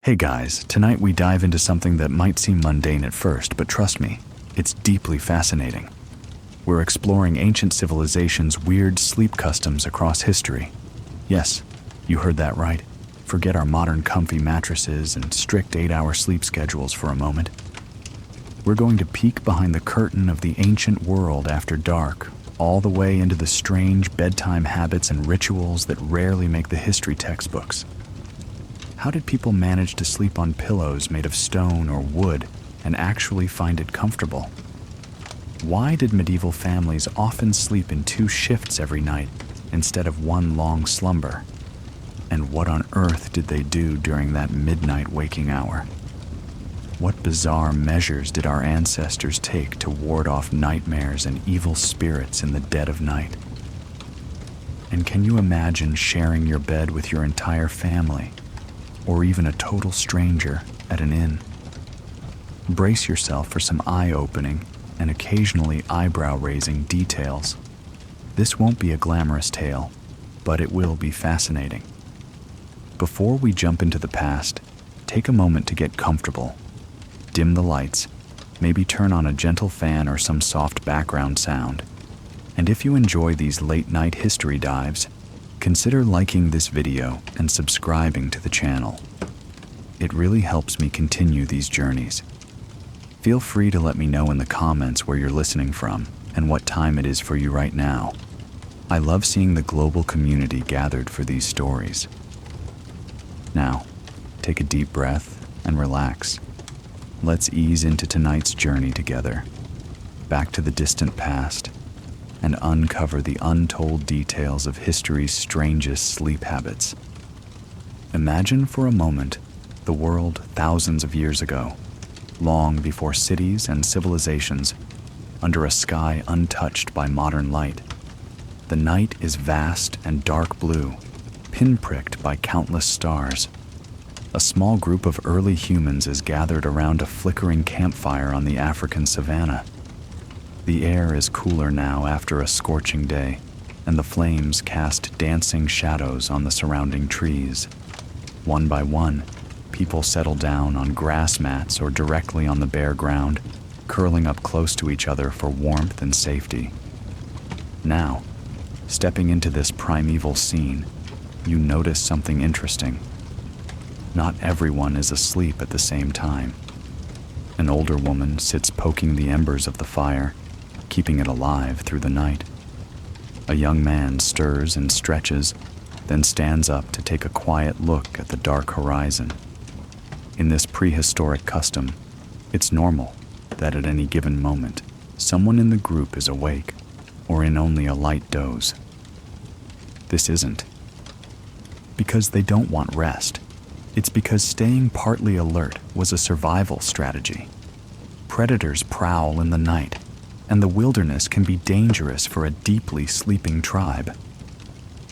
Hey guys, tonight we dive into something that might seem mundane at first, but trust me, it's deeply fascinating. We're exploring ancient civilizations' weird sleep customs across history. Yes, you heard that right. Forget our modern comfy mattresses and strict 8-hour sleep schedules for a moment. We're going to peek behind the curtain of the ancient world after dark, all the way into the strange bedtime habits and rituals that rarely make the history textbooks. How did people manage to sleep on pillows made of stone or wood and actually find it comfortable? Why did medieval families often sleep in 2 shifts every night instead of one long slumber? And what on earth did they do during that midnight waking hour? What bizarre measures did our ancestors take to ward off nightmares and evil spirits in the dead of night? And can you imagine sharing your bed with your entire family, or even a total stranger at an inn? Brace yourself for some eye-opening and occasionally eyebrow-raising details. This won't be a glamorous tale, but it will be fascinating. Before we jump into the past, take a moment to get comfortable. Dim the lights, maybe turn on a gentle fan or some soft background sound. And if you enjoy these late-night history dives, consider liking this video and subscribing to the channel. It really helps me continue these journeys. Feel free to let me know in the comments where you're listening from and what time it is for you right now. I love seeing the global community gathered for these stories. Now, take a deep breath and relax. Let's ease into tonight's journey together, back to the distant past, and uncover the untold details of history's strangest sleep habits. Imagine for a moment the world thousands of years ago, long before cities and civilizations, under a sky untouched by modern light. The night is vast and dark blue, pinpricked by countless stars. A small group of early humans is gathered around a flickering campfire on the African savanna. The air is cooler now after a scorching day, and the flames cast dancing shadows on the surrounding trees. One by one, people settle down on grass mats or directly on the bare ground, curling up close to each other for warmth and safety. Now, stepping into this primeval scene, you notice something interesting. Not everyone is asleep at the same time. An older woman sits poking the embers of the fire, keeping it alive through the night. A young man stirs and stretches, then stands up to take a quiet look at the dark horizon. In this prehistoric custom, it's normal that at any given moment, someone in the group is awake or in only a light doze. This isn't because they don't want rest. It's because staying partly alert was a survival strategy. Predators prowl in the night, and the wilderness can be dangerous for a deeply sleeping tribe.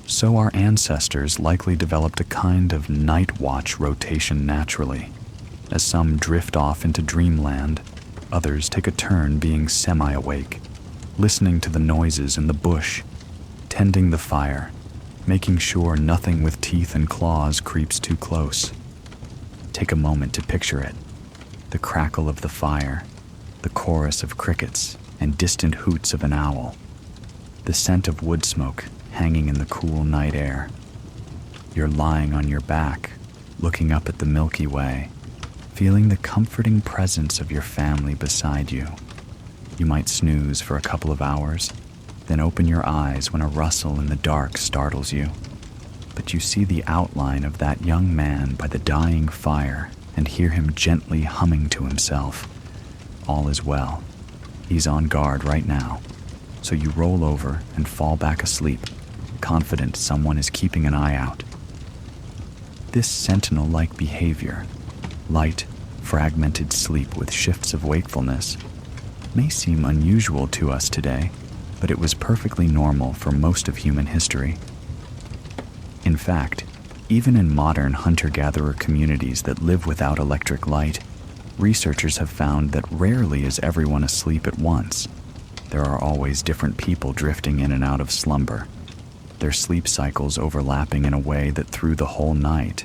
So our ancestors likely developed a kind of night watch rotation naturally. As some drift off into dreamland, others take a turn being semi-awake, listening to the noises in the bush, tending the fire, making sure nothing with teeth and claws creeps too close. Take a moment to picture it. The crackle of the fire, the chorus of crickets, and distant hoots of an owl. The scent of wood smoke hanging in the cool night air. You're lying on your back, looking up at the Milky Way, feeling the comforting presence of your family beside you. You might snooze for a couple of hours, then open your eyes when a rustle in the dark startles you. But you see the outline of that young man by the dying fire and hear him gently humming to himself. All is well. He's on guard right now. So you roll over and fall back asleep, confident someone is keeping an eye out. This sentinel-like behavior, light, fragmented sleep with shifts of wakefulness, may seem unusual to us today, but it was perfectly normal for most of human history. In fact, even in modern hunter-gatherer communities that live without electric light, researchers have found that rarely is everyone asleep at once. There are always different people drifting in and out of slumber, their sleep cycles overlapping in a way that through the whole night,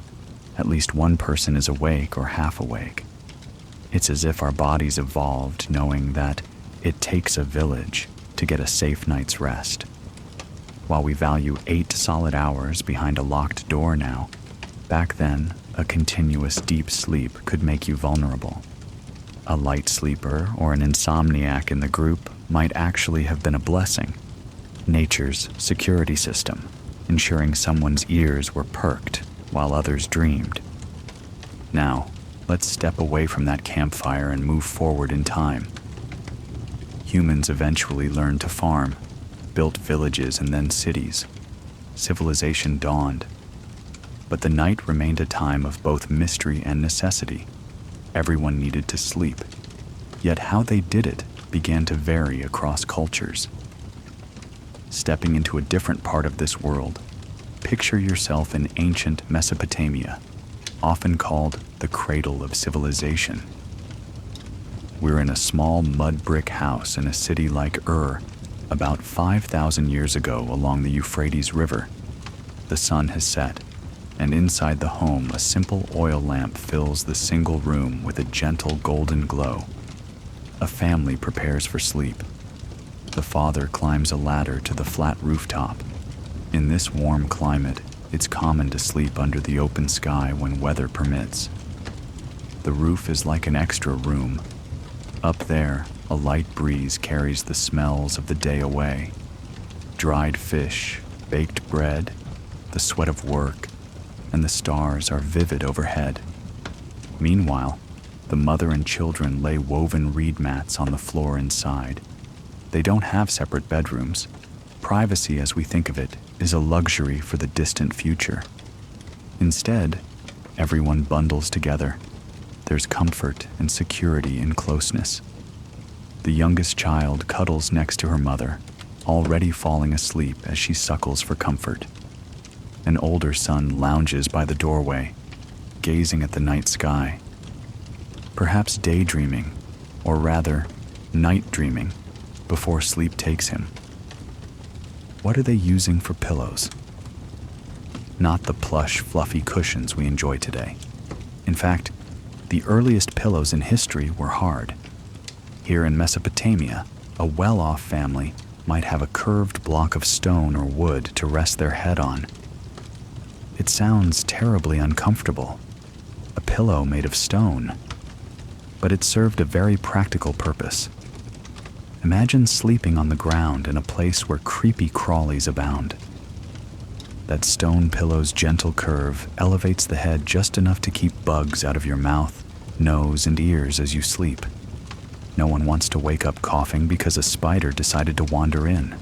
at least one person is awake or half awake. It's as if our bodies evolved knowing that it takes a village to get a safe night's rest. While we value 8 solid hours behind a locked door now, back then, a continuous deep sleep could make you vulnerable. A light sleeper or an insomniac in the group might actually have been a blessing. Nature's security system, ensuring someone's ears were perked while others dreamed. Now, let's step away from that campfire and move forward in time. Humans eventually learned to farm, built villages and then cities. Civilization dawned. But the night remained a time of both mystery and necessity. Everyone needed to sleep. Yet how they did it began to vary across cultures. Stepping into a different part of this world, picture yourself in ancient Mesopotamia, often called the cradle of civilization. We're in a small mud brick house in a city like about 5,000 years ago along the Euphrates River. The sun has set, and inside the home a simple oil lamp fills the single room with a gentle golden glow. A family prepares for sleep. The father climbs a ladder to the flat rooftop. In this warm climate, it's common to sleep under the open sky when weather permits. The roof is like an extra room. Up there, a light breeze carries the smells of the day away. Dried fish, baked bread, the sweat of work, and the stars are vivid overhead. Meanwhile, the mother and children lay woven reed mats on the floor inside. They don't have separate bedrooms. Privacy, as we think of it, is a luxury for the distant future. Instead, everyone bundles together. There's comfort and security in closeness. The youngest child cuddles next to her mother, already falling asleep as she suckles for comfort. An older son lounges by the doorway, gazing at the night sky. Perhaps daydreaming, or rather, night dreaming, before sleep takes him. What are they using for pillows? Not the plush, fluffy cushions we enjoy today. In fact, the earliest pillows in history were hard. Here in Mesopotamia, a well-off family might have a curved block of stone or wood to rest their head on. It sounds terribly uncomfortable. A pillow made of stone. But it served a very practical purpose. Imagine sleeping on the ground in a place where creepy crawlies abound. That stone pillow's gentle curve elevates the head just enough to keep bugs out of your mouth, nose, and ears as you sleep. No one wants to wake up coughing because a spider decided to wander in.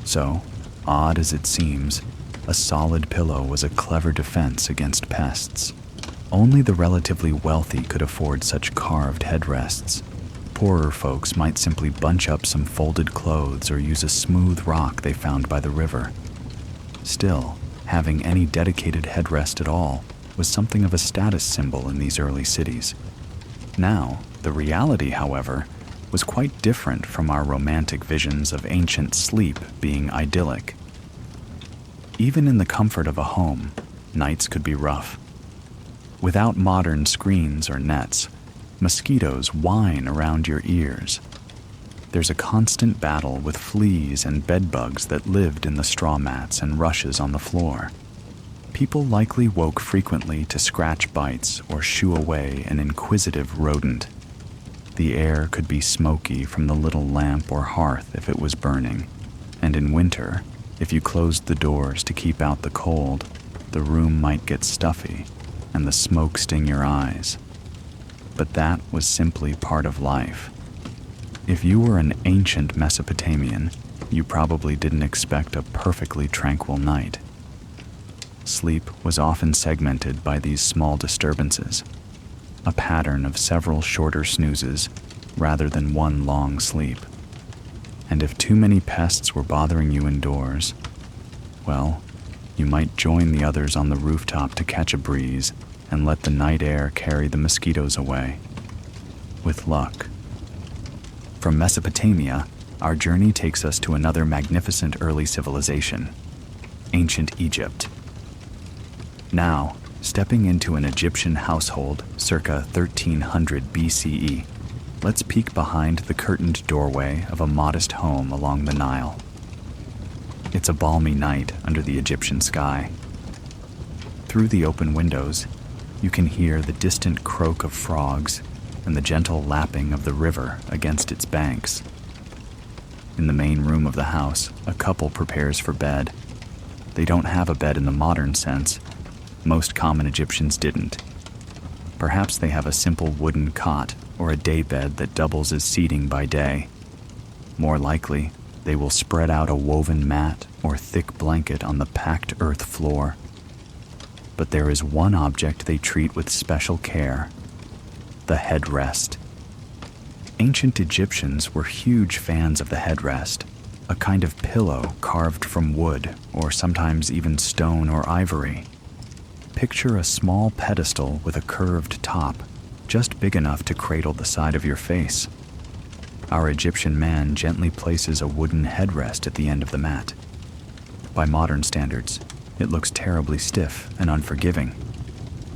So, odd as it seems, a solid pillow was a clever defense against pests. Only the relatively wealthy could afford such carved headrests. Poorer folks might simply bunch up some folded clothes or use a smooth rock they found by the river. Still, having any dedicated headrest at all was something of a status symbol in these early cities. Now, the reality, however, was quite different from our romantic visions of ancient sleep being idyllic. Even in the comfort of a home, nights could be rough. Without modern screens or nets, mosquitoes whine around your ears. There's a constant battle with fleas and bedbugs that lived in the straw mats and rushes on the floor. People likely woke frequently to scratch bites or shoo away an inquisitive rodent. The air could be smoky from the little lamp or hearth if it was burning, and in winter, if you closed the doors to keep out the cold, the room might get stuffy and the smoke sting your eyes. But that was simply part of life. If you were an ancient Mesopotamian, you probably didn't expect a perfectly tranquil night. Sleep was often segmented by these small disturbances, a pattern of several shorter snoozes rather than one long sleep. And if too many pests were bothering you indoors, well, you might join the others on the rooftop to catch a breeze and let the night air carry the mosquitoes away. With luck. From Mesopotamia, our journey takes us to another magnificent early civilization, ancient Egypt. Now, Stepping into an Egyptian household circa 1300 BCE, let's peek behind the curtained doorway of a modest home along the Nile. It's a balmy night under the Egyptian sky. Through the open windows, you can hear the distant croak of frogs and the gentle lapping of the river against its banks. In the main room of the house, a couple prepares for bed. They don't have a bed in the modern sense. Most common Egyptians didn't. Perhaps they have a simple wooden cot or a daybed that doubles as seating by day. More likely, they will spread out a woven mat or thick blanket on the packed earth floor. But there is one object they treat with special care: the headrest. Ancient Egyptians were huge fans of the headrest, a kind of pillow carved from wood or sometimes even stone or ivory. Picture a small pedestal with a curved top, just big enough to cradle the side of your face. Our Egyptian man gently places a wooden headrest at the end of the mat. By modern standards, it looks terribly stiff and unforgiving.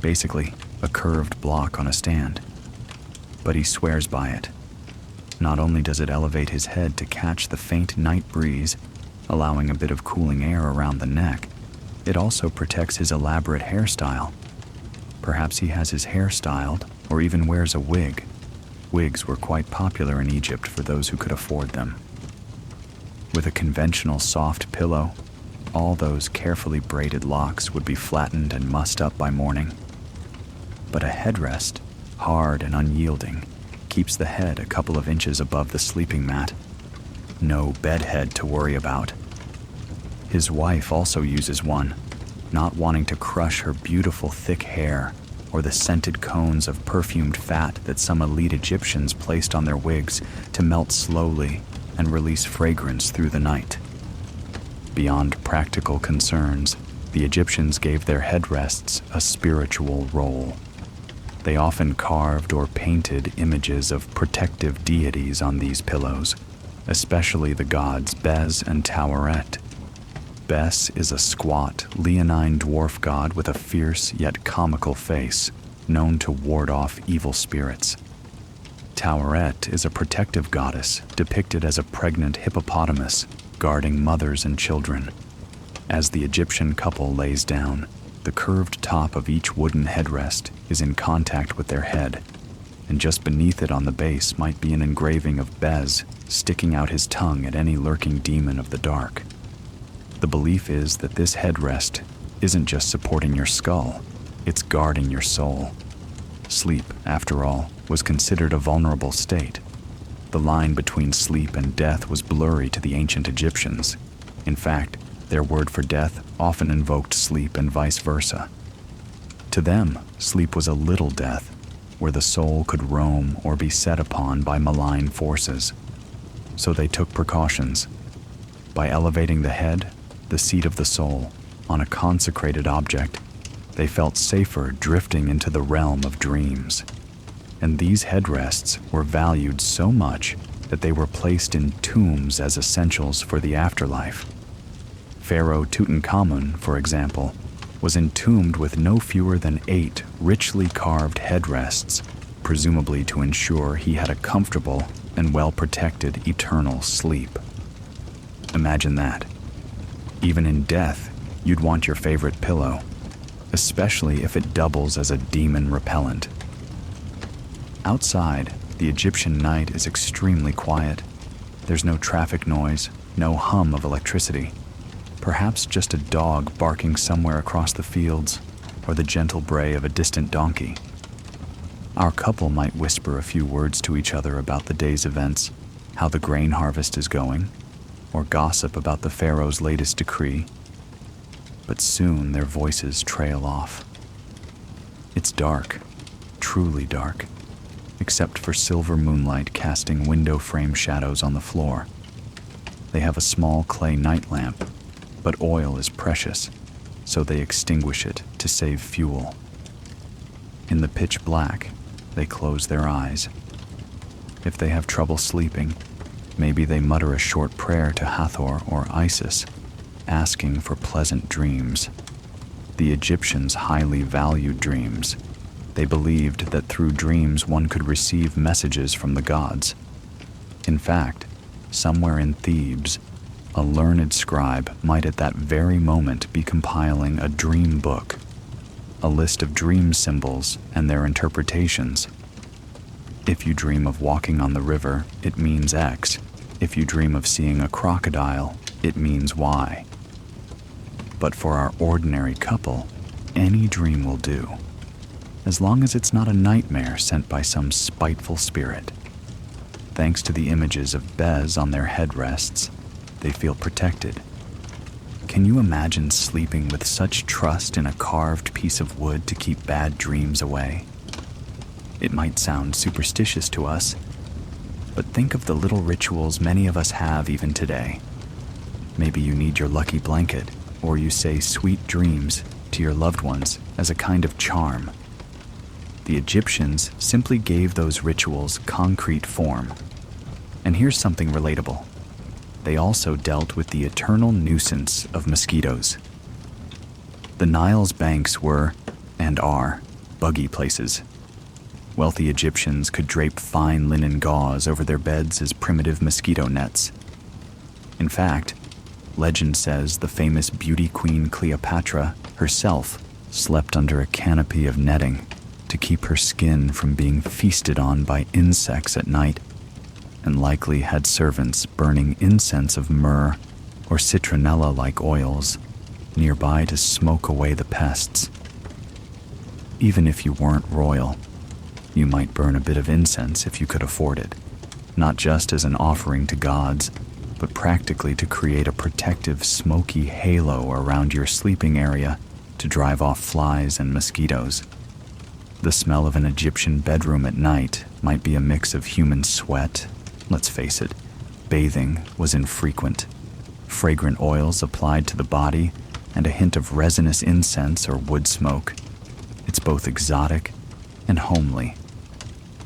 Basically, a curved block on a stand. But he swears by it. Not only does it elevate his head to catch the faint night breeze, allowing a bit of cooling air around the neck, it also protects his elaborate hairstyle. Perhaps he has his hair styled or even wears a wig. Wigs were quite popular in Egypt for those who could afford them. With a conventional soft pillow, all those carefully braided locks would be flattened and mussed up by morning. But a headrest, hard and unyielding, keeps the head a couple of inches above the sleeping mat. No bedhead to worry about. His wife also uses one, not wanting to crush her beautiful thick hair or the scented cones of perfumed fat that some elite Egyptians placed on their wigs to melt slowly and release fragrance through the night. Beyond practical concerns, the Egyptians gave their headrests a spiritual role. They often carved or painted images of protective deities on these pillows, especially the gods Bes and Taweret. Bes is a squat, leonine dwarf god with a fierce yet comical face, known to ward off evil spirits. Taweret is a protective goddess depicted as a pregnant hippopotamus guarding mothers and children. As the Egyptian couple lays down, the curved top of each wooden headrest is in contact with their head, and just beneath it on the base might be an engraving of Bes sticking out his tongue at any lurking demon of the dark. The belief is that this headrest isn't just supporting your skull, it's guarding your soul. Sleep, after all, was considered a vulnerable state. The line between sleep and death was blurry to the ancient Egyptians. In fact, their word for death often invoked sleep and vice versa. To them, sleep was a little death, where the soul could roam or be set upon by malign forces. So they took precautions. By elevating the head, the seat of the soul, on a consecrated object, they felt safer drifting into the realm of dreams. And these headrests were valued so much that they were placed in tombs as essentials for the afterlife. Pharaoh Tutankhamun, for example, was entombed with no fewer than 8 richly carved headrests, presumably to ensure he had a comfortable and well-protected eternal sleep. Imagine that. Even in death, you'd want your favorite pillow, especially if it doubles as a demon repellent. Outside, the Egyptian night is extremely quiet. There's no traffic noise, no hum of electricity. Perhaps just a dog barking somewhere across the fields, or the gentle bray of a distant donkey. Our couple might whisper a few words to each other about the day's events, how the grain harvest is going, or gossip about the pharaoh's latest decree. But soon their voices trail off. It's dark, truly dark, except for silver moonlight casting window frame shadows on the floor. They have a small clay night lamp, but oil is precious, so they extinguish it to save fuel. In the pitch black, they close their eyes. If they have trouble sleeping, maybe they mutter a short prayer to Hathor or Isis, asking for pleasant dreams. The Egyptians highly valued dreams. They believed that through dreams one could receive messages from the gods. In fact, somewhere in Thebes, a learned scribe might at that very moment be compiling a dream book, a list of dream symbols and their interpretations. If you dream of walking on the river, it means X. If you dream of seeing a crocodile, it means Y. But for our ordinary couple, any dream will do, as long as it's not a nightmare sent by some spiteful spirit. Thanks to the images of Bez on their headrests, they feel protected. Can you imagine sleeping with such trust in a carved piece of wood to keep bad dreams away? It might sound superstitious to us, but think of the little rituals many of us have even today. Maybe you need your lucky blanket, or you say sweet dreams to your loved ones as a kind of charm. The Egyptians simply gave those rituals concrete form. And here's something relatable. They also dealt with the eternal nuisance of mosquitoes. The Nile's banks were, and are, buggy places. Wealthy Egyptians could drape fine linen gauze over their beds as primitive mosquito nets. In fact, legend says the famous beauty queen Cleopatra herself slept under a canopy of netting to keep her skin from being feasted on by insects at night, and likely had servants burning incense of myrrh or citronella-like oils nearby to smoke away the pests. Even if you weren't royal, you might burn a bit of incense if you could afford it, not just as an offering to gods, but practically to create a protective smoky halo around your sleeping area to drive off flies and mosquitoes. The smell of an Egyptian bedroom at night might be a mix of human sweat. Let's face it, bathing was infrequent. Fragrant oils applied to the body and a hint of resinous incense or wood smoke. It's both exotic and homely.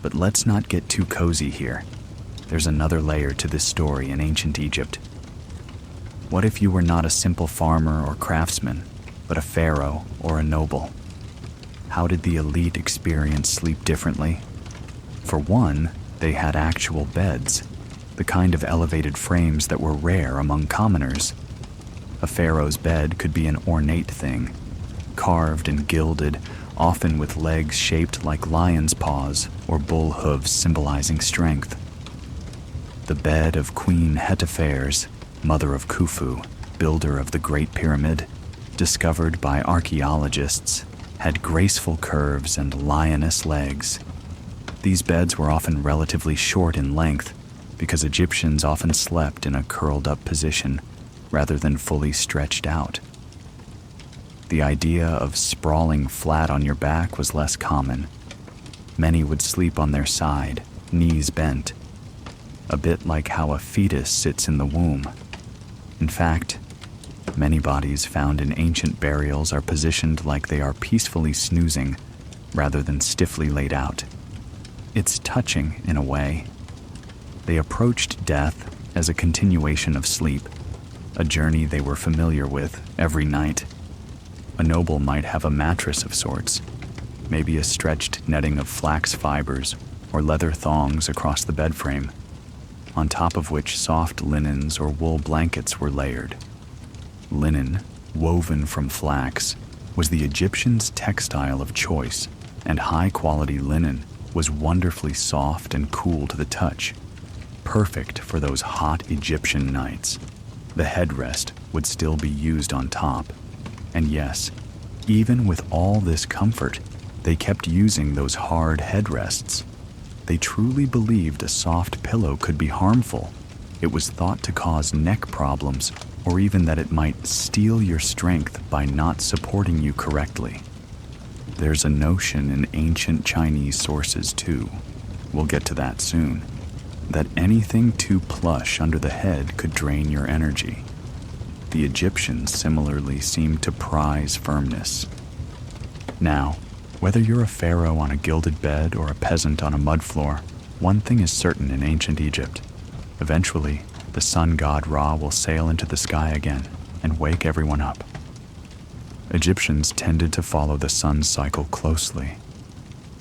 But let's not get too cozy here. There's another layer to this story in ancient Egypt. What if you were not a simple farmer or craftsman, but a pharaoh or a noble? How did the elite experience sleep differently? For one, they had actual beds, the kind of elevated frames that were rare among commoners. A pharaoh's bed could be an ornate thing, carved and gilded, often with legs shaped like lion's paws or bull hooves symbolizing strength. The bed of Queen Hetepheres, mother of Khufu, builder of the Great Pyramid, discovered by archaeologists, had graceful curves and lioness legs. These beds were often relatively short in length because Egyptians often slept in a curled-up position rather than fully stretched out. The idea of sprawling flat on your back was less common. Many would sleep on their side, knees bent, a bit like how a fetus sits in the womb. In fact, many bodies found in ancient burials are positioned like they are peacefully snoozing rather than stiffly laid out. It's touching in a way. They approached death as a continuation of sleep, a journey they were familiar with every night. A noble might have a mattress of sorts, maybe a stretched netting of flax fibers or leather thongs across the bed frame, on top of which soft linens or wool blankets were layered. Linen, woven from flax, was the Egyptians' textile of choice, and high-quality linen was wonderfully soft and cool to the touch, perfect for those hot Egyptian nights. The headrest would still be used on top. And yes, even with all this comfort, they kept using those hard headrests. They truly believed a soft pillow could be harmful. It was thought to cause neck problems, or even that it might steal your strength by not supporting you correctly. There's a notion in ancient Chinese sources too, we'll get to that soon, that anything too plush under the head could drain your energy. The Egyptians similarly seemed to prize firmness. Now, whether you're a pharaoh on a gilded bed or a peasant on a mud floor, one thing is certain in ancient Egypt. Eventually, the sun god Ra will sail into the sky again and wake everyone up. Egyptians tended to follow the sun's cycle closely.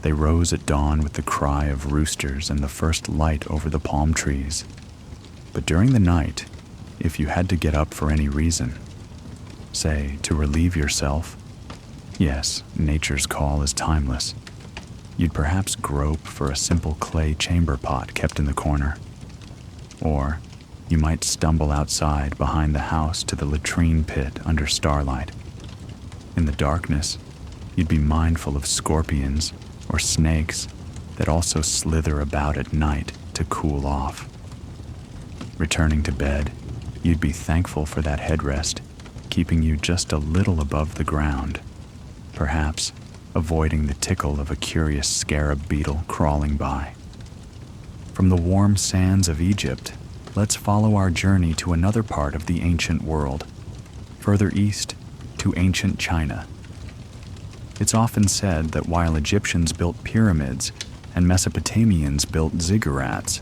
They rose at dawn with the cry of roosters and the first light over the palm trees. But during the night, if you had to get up for any reason, say to relieve yourself, yes, nature's call is timeless, you'd perhaps grope for a simple clay chamber pot kept in the corner. Or you might stumble outside behind the house to the latrine pit under starlight. In the darkness, you'd be mindful of scorpions or snakes that also slither about at night to cool off. Returning to bed, you'd be thankful for that headrest, keeping you just a little above the ground, perhaps avoiding the tickle of a curious scarab beetle crawling by. From the warm sands of Egypt, let's follow our journey to another part of the ancient world, further east to ancient China. It's often said that while Egyptians built pyramids and Mesopotamians built ziggurats,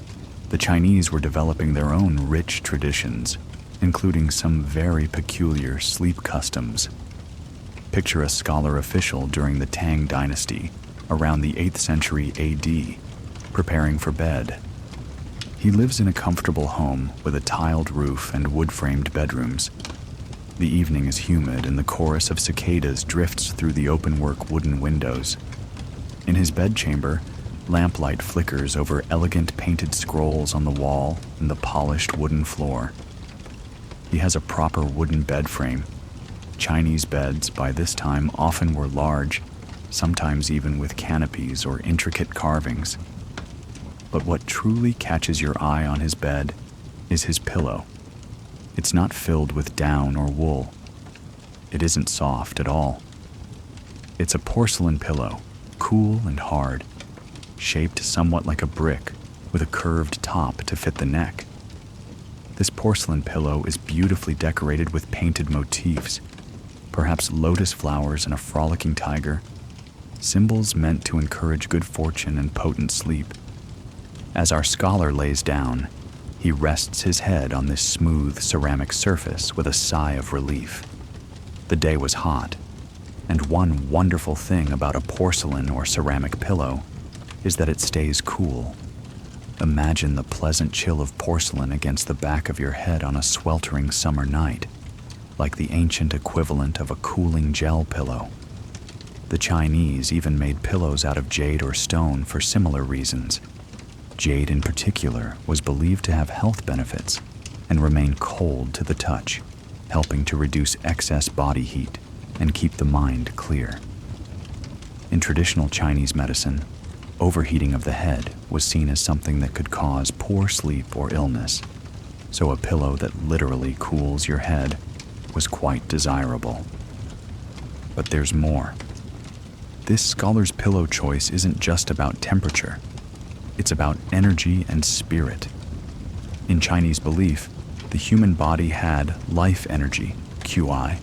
the Chinese were developing their own rich traditions, including some very peculiar sleep customs. Picture a scholar official during the Tang Dynasty, around the 8th century AD, preparing for bed. He lives in a comfortable home with a tiled roof and wood-framed bedrooms. The evening is humid and the chorus of cicadas drifts through the open-work wooden windows. In his bedchamber, lamplight flickers over elegant painted scrolls on the wall and the polished wooden floor. He has a proper wooden bed frame. Chinese beds by this time often were large, sometimes even with canopies or intricate carvings. But what truly catches your eye on his bed is his pillow. It's not filled with down or wool. It isn't soft at all. It's a porcelain pillow, cool and hard, shaped somewhat like a brick, with a curved top to fit the neck. This porcelain pillow is beautifully decorated with painted motifs, perhaps lotus flowers and a frolicking tiger, symbols meant to encourage good fortune and potent sleep. As our scholar lays down, he rests his head on this smooth ceramic surface with a sigh of relief. The day was hot, and one wonderful thing about a porcelain or ceramic pillow is that it stays cool. Imagine the pleasant chill of porcelain against the back of your head on a sweltering summer night, like the ancient equivalent of a cooling gel pillow. The Chinese even made pillows out of jade or stone for similar reasons. Jade in particular was believed to have health benefits and remain cold to the touch, helping to reduce excess body heat and keep the mind clear. In traditional Chinese medicine, overheating of the head was seen as something that could cause poor sleep or illness, so a pillow that literally cools your head was quite desirable. But there's more. This scholar's pillow choice isn't just about temperature. It's about energy and spirit. In Chinese belief, the human body had life energy, QI,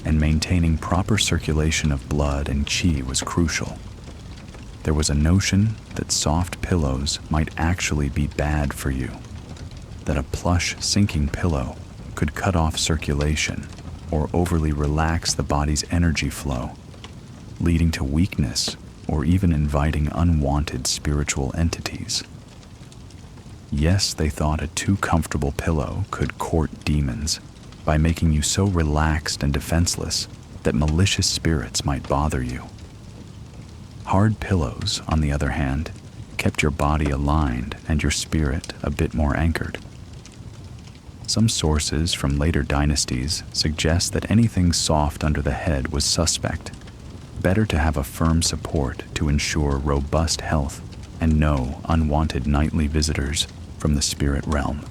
and maintaining proper circulation of blood and qi was crucial. There was a notion that soft pillows might actually be bad for you, that a plush, sinking pillow could cut off circulation or overly relax the body's energy flow, leading to weakness or even inviting unwanted spiritual entities. Yes, they thought a too comfortable pillow could court demons by making you so relaxed and defenseless that malicious spirits might bother you. Hard pillows, on the other hand, kept your body aligned and your spirit a bit more anchored. Some sources from later dynasties suggest that anything soft under the head was suspect. Better to have a firm support to ensure robust health and no unwanted nightly visitors from the spirit realm.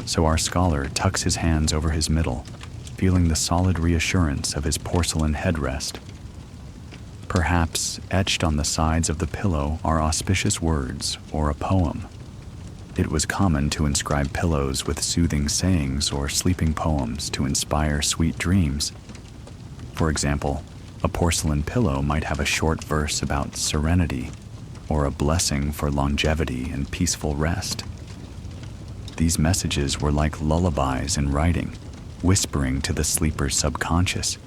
So our scholar tucks his hands over his middle, feeling the solid reassurance of his porcelain headrest. Perhaps etched on the sides of the pillow are auspicious words or a poem. It was common to inscribe pillows with soothing sayings or sleeping poems to inspire sweet dreams. For example, a porcelain pillow might have a short verse about serenity or a blessing for longevity and peaceful rest. These messages were like lullabies in writing, whispering to the sleeper's subconscious.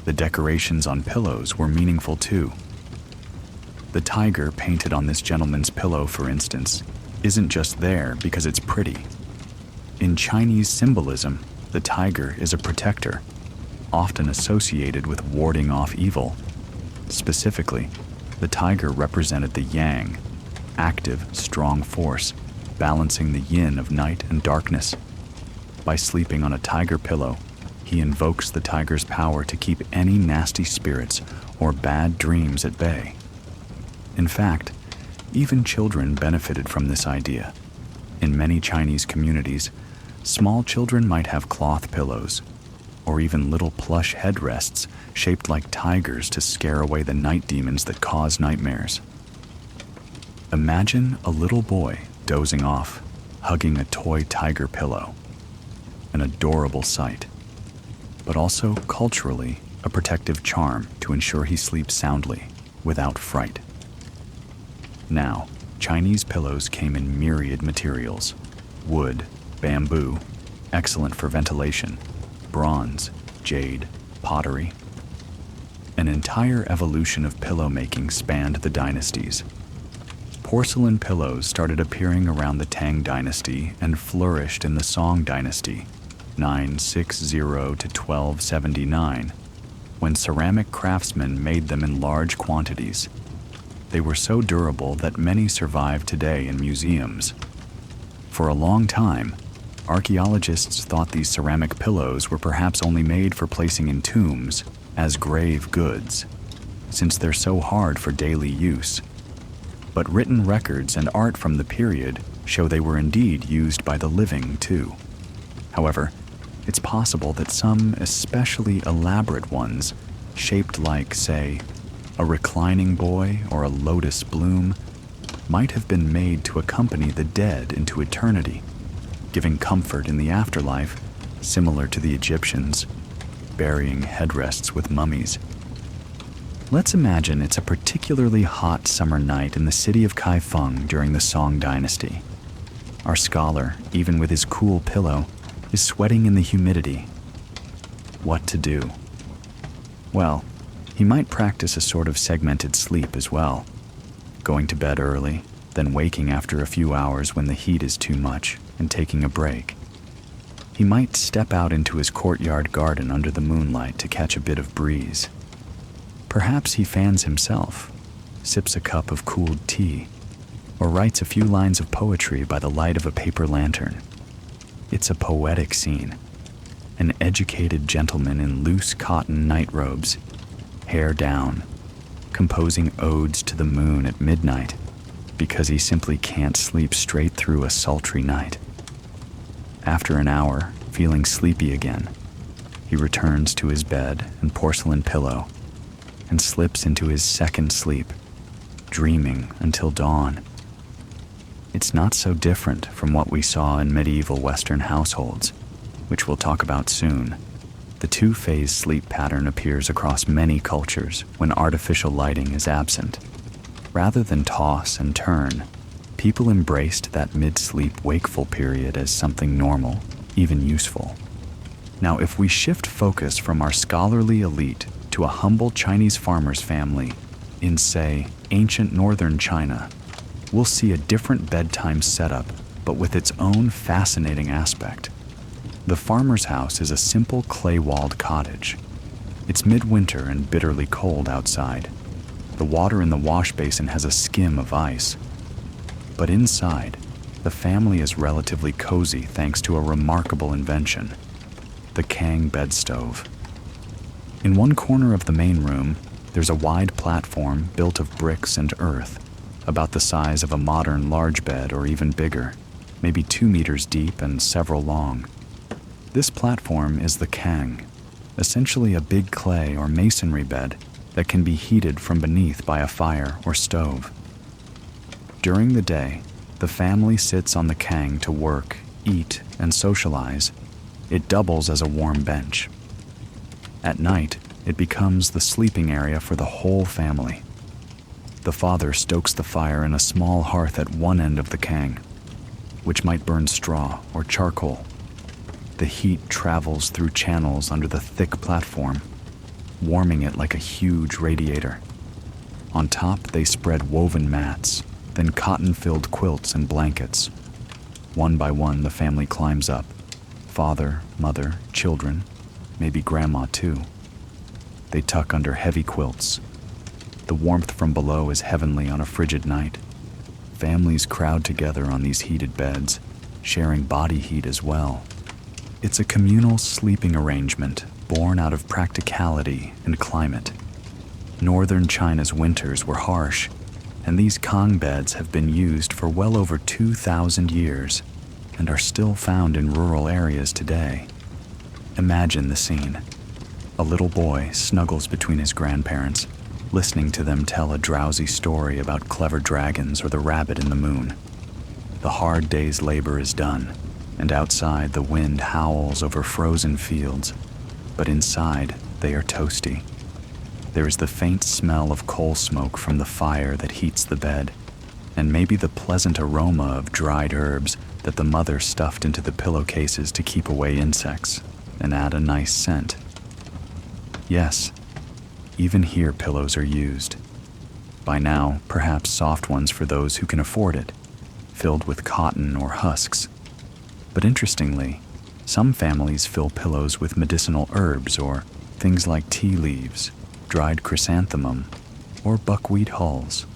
The decorations on pillows were meaningful too. The tiger painted on this gentleman's pillow, for instance, isn't just there because it's pretty. In Chinese symbolism, the tiger is a protector, often associated with warding off evil. Specifically, the tiger represented the yang, active, strong force, balancing the yin of night and darkness. By sleeping on a tiger pillow, he invokes the tiger's power to keep any nasty spirits or bad dreams at bay. In fact, even children benefited from this idea. In many Chinese communities, small children might have cloth pillows, or even little plush headrests shaped like tigers to scare away the night demons that cause nightmares. Imagine a little boy dozing off, hugging a toy tiger pillow. An adorable sight, but also culturally a protective charm to ensure he sleeps soundly, without fright. Now, Chinese pillows came in myriad materials: wood, bamboo, excellent for ventilation, bronze, jade, pottery. An entire evolution of pillow making spanned the dynasties. Porcelain pillows started appearing around the Tang dynasty and flourished in the Song dynasty, 960 to 1279, when ceramic craftsmen made them in large quantities. They were so durable that many survive today in museums. For a long time, archaeologists thought these ceramic pillows were perhaps only made for placing in tombs as grave goods, since they're so hard for daily use. But written records and art from the period show they were indeed used by the living too. However, it's possible that some especially elaborate ones, shaped like, say, a reclining boy or a lotus bloom, might have been made to accompany the dead into eternity, giving comfort in the afterlife, similar to the Egyptians, burying headrests with mummies. Let's imagine it's a particularly hot summer night in the city of Kaifeng during the Song dynasty. Our scholar, even with his cool pillow, is sweating in the humidity. What to do? Well, he might practice a sort of segmented sleep as well, going to bed early, then waking after a few hours when the heat is too much, and taking a break. He might step out into his courtyard garden under the moonlight to catch a bit of breeze. Perhaps he fans himself, sips a cup of cooled tea, or writes a few lines of poetry by the light of a paper lantern. It's a poetic scene. An educated gentleman in loose cotton nightrobes, hair down, composing odes to the moon at midnight because he simply can't sleep straight through a sultry night. After an hour, feeling sleepy again, he returns to his bed and porcelain pillow and slips into his second sleep, dreaming until dawn. It's not so different from what we saw in medieval Western households, which we'll talk about soon. The two-phase sleep pattern appears across many cultures when artificial lighting is absent. Rather than toss and turn, people embraced that mid-sleep wakeful period as something normal, even useful. Now, if we shift focus from our scholarly elite to a humble Chinese farmer's family in, say, ancient northern China, we'll see a different bedtime setup, but with its own fascinating aspect. The farmer's house is a simple clay-walled cottage. It's midwinter and bitterly cold outside. The water in the wash basin has a skim of ice. But inside, the family is relatively cozy thanks to a remarkable invention: the Kang bed stove. In one corner of the main room, there's a wide platform built of bricks and earth, about the size of a modern large bed or even bigger, maybe 2 meters deep and several long. This platform is the Kang, essentially a big clay or masonry bed that can be heated from beneath by a fire or stove. During the day, the family sits on the Kang to work, eat, and socialize. It doubles as a warm bench. At night, it becomes the sleeping area for the whole family. The father stokes the fire in a small hearth at one end of the Kang, which might burn straw or charcoal. The heat travels through channels under the thick platform. warming it like a huge radiator. On top, they spread woven mats, then cotton-filled quilts and blankets. One by one, the family climbs up. Father, mother, children, maybe grandma too. They tuck under heavy quilts. The warmth from below is heavenly on a frigid night. Families crowd together on these heated beds, sharing body heat as well. It's a communal sleeping arrangement born out of practicality and climate. Northern China's winters were harsh, and these Kong beds have been used for well over 2,000 years and are still found in rural areas today. Imagine the scene. A little boy snuggles between his grandparents, listening to them tell a drowsy story about clever dragons or the rabbit in the moon. The hard day's labor is done, and outside the wind howls over frozen fields, but inside they are toasty. There is the faint smell of coal smoke from the fire that heats the bed, and maybe the pleasant aroma of dried herbs that the mother stuffed into the pillowcases to keep away insects and add a nice scent. Yes, even here pillows are used. By now, perhaps soft ones for those who can afford it, filled with cotton or husks. But interestingly, some families fill pillows with medicinal herbs or things like tea leaves, dried chrysanthemum, or buckwheat hulls.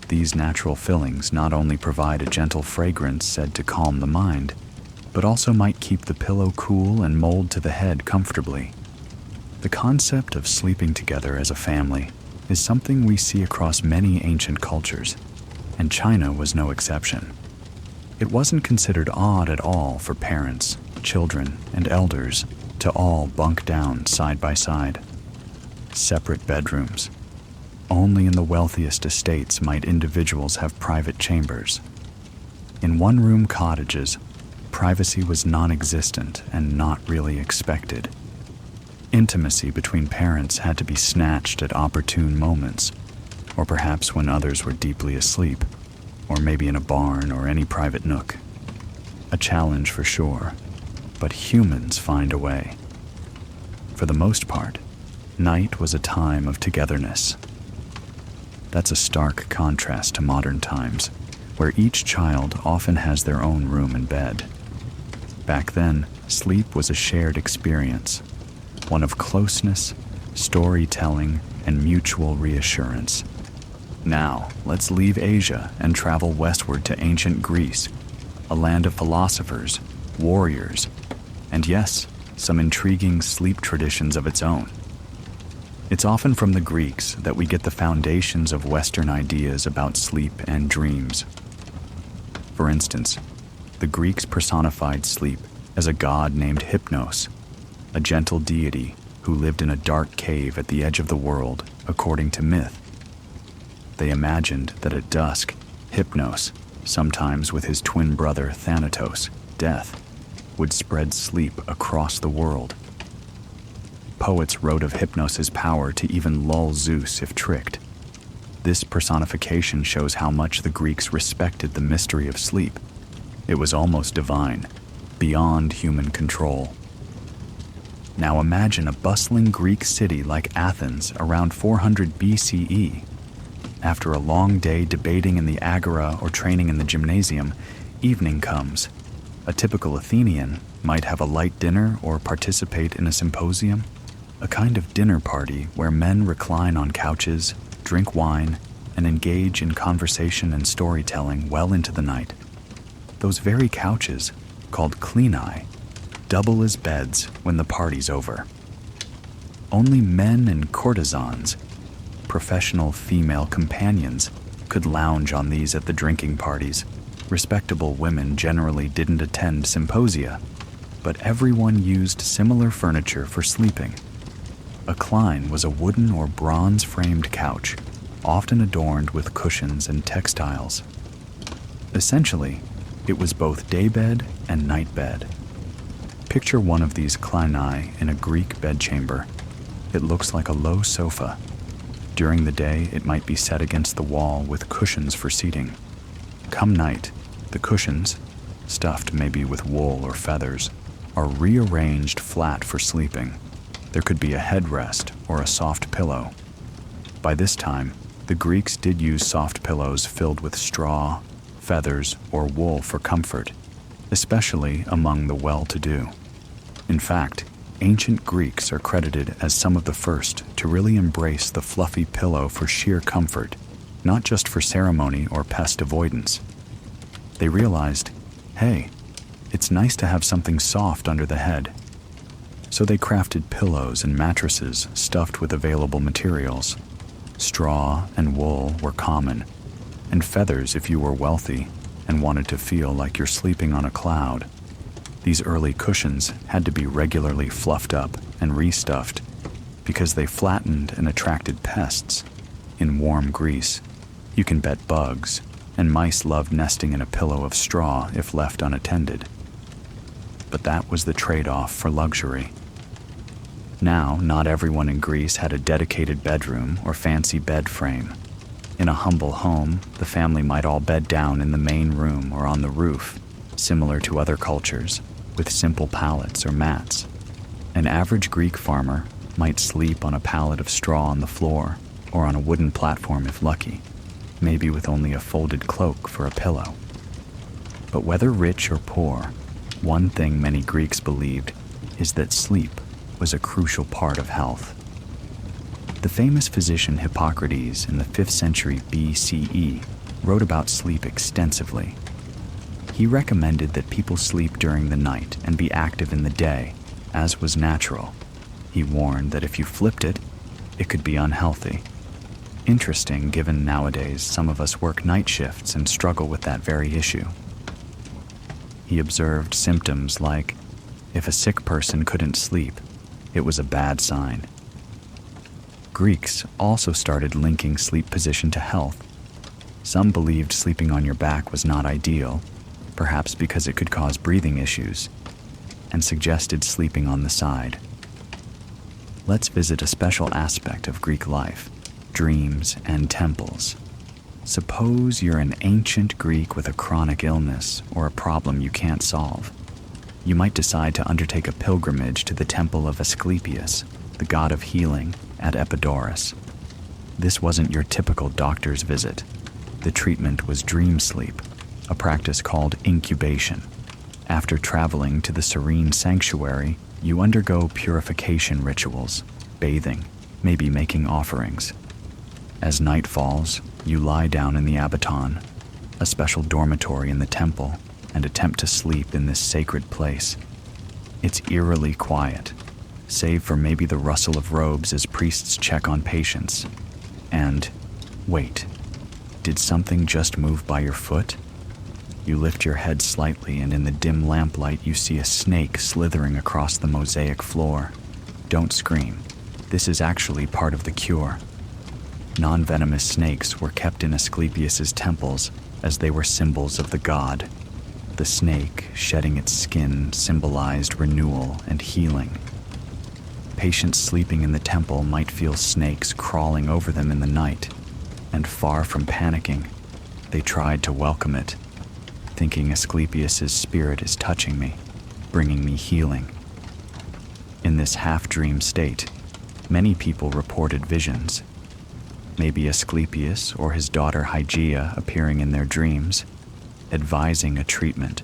These natural fillings not only provide a gentle fragrance said to calm the mind, but also might keep the pillow cool and mold to the head comfortably. The concept of sleeping together as a family is something we see across many ancient cultures, and China was no exception. It wasn't considered odd at all for parents, children, and elders to all bunk down side by side. Separate bedrooms. Only in the wealthiest estates might individuals have private chambers. In one-room cottages, privacy was non-existent and not really expected. Intimacy between parents had to be snatched at opportune moments, or perhaps when others were deeply asleep, or maybe in a barn or any private nook. A challenge for sure, but humans find a way. For the most part, night was a time of togetherness. That's a stark contrast to modern times, where each child often has their own room and bed. Back then, sleep was a shared experience, one of closeness, storytelling, and mutual reassurance. Now, let's leave Asia and travel westward to ancient Greece, a land of philosophers, warriors, and yes, some intriguing sleep traditions of its own. It's often from the Greeks that we get the foundations of Western ideas about sleep and dreams. For instance, the Greeks personified sleep as a god named Hypnos, a gentle deity who lived in a dark cave at the edge of the world, according to myth. They imagined that at dusk, Hypnos, sometimes with his twin brother Thanatos, Death, would spread sleep across the world. Poets wrote of Hypnos' power to even lull Zeus if tricked. This personification shows how much the Greeks respected the mystery of sleep. It was almost divine, beyond human control. Now imagine a bustling Greek city like Athens around 400 BCE. After a long day debating in the agora or training in the gymnasium, evening comes. A typical Athenian might have a light dinner or participate in a symposium, a kind of dinner party where men recline on couches, drink wine, and engage in conversation and storytelling well into the night. Those very couches, called cleani, double as beds when the party's over. Only men and courtesans, professional female companions, could lounge on these at the drinking parties. Respectable women generally didn't attend symposia, but everyone used similar furniture for sleeping. A cline was a wooden or bronze-framed couch, often adorned with cushions and textiles. Essentially, it was both daybed and nightbed. Picture one of these cleini in a Greek bedchamber. It looks like a low sofa. During the day, it might be set against the wall with cushions for seating. Come night, the cushions, stuffed maybe with wool or feathers, are rearranged flat for sleeping. There could be a headrest or a soft pillow. By this time, the Greeks did use soft pillows filled with straw, feathers, or wool for comfort, especially among the well-to-do. In fact, ancient Greeks are credited as some of the first to really embrace the fluffy pillow for sheer comfort, not just for ceremony or pest avoidance. They realized, hey, it's nice to have something soft under the head. So they crafted pillows and mattresses stuffed with available materials. Straw and wool were common, and feathers if you were wealthy and wanted to feel like you're sleeping on a cloud. These early cushions had to be regularly fluffed up and restuffed because they flattened and attracted pests. In warm Greece, you can bet bugs, and mice loved nesting in a pillow of straw if left unattended. But that was the trade-off for luxury. Now, not everyone in Greece had a dedicated bedroom or fancy bed frame. In a humble home, the family might all bed down in the main room or on the roof, similar to other cultures, with simple pallets or mats. An average Greek farmer might sleep on a pallet of straw on the floor or on a wooden platform if lucky, maybe with only a folded cloak for a pillow. But whether rich or poor, one thing many Greeks believed is that sleep was a crucial part of health. The famous physician Hippocrates in the 5th century BCE wrote about sleep extensively. He recommended that people sleep during the night and be active in the day, as was natural. He warned that if you flipped it, it could be unhealthy. Interesting, given nowadays some of us work night shifts and struggle with that very issue. He observed symptoms like, if a sick person couldn't sleep, it was a bad sign. Greeks also started linking sleep position to health. Some believed sleeping on your back was not ideal, perhaps because it could cause breathing issues, and suggested sleeping on the side. Let's visit a special aspect of Greek life: dreams and temples. Suppose you're an ancient Greek with a chronic illness or a problem you can't solve. You might decide to undertake a pilgrimage to the temple of Asclepius, the god of healing, at Epidaurus. This wasn't your typical doctor's visit. The treatment was dream sleep, a practice called incubation. After traveling to the serene sanctuary, you undergo purification rituals, bathing, maybe making offerings. As night falls, you lie down in the abaton, a special dormitory in the temple, and attempt to sleep in this sacred place. It's eerily quiet, save for maybe the rustle of robes as priests check on patients. And, wait, did something just move by your foot? You lift your head slightly, and in the dim lamplight you see a snake slithering across the mosaic floor. Don't scream. This is actually part of the cure. Non-venomous snakes were kept in Asclepius's temples as they were symbols of the god. The snake, shedding its skin, symbolized renewal and healing. Patients sleeping in the temple might feel snakes crawling over them in the night, and far from panicking, they tried to welcome it, thinking Asclepius's spirit is touching me, bringing me healing. In this half-dream state, many people reported visions. Maybe Asclepius or his daughter Hygeia appearing in their dreams, advising a treatment,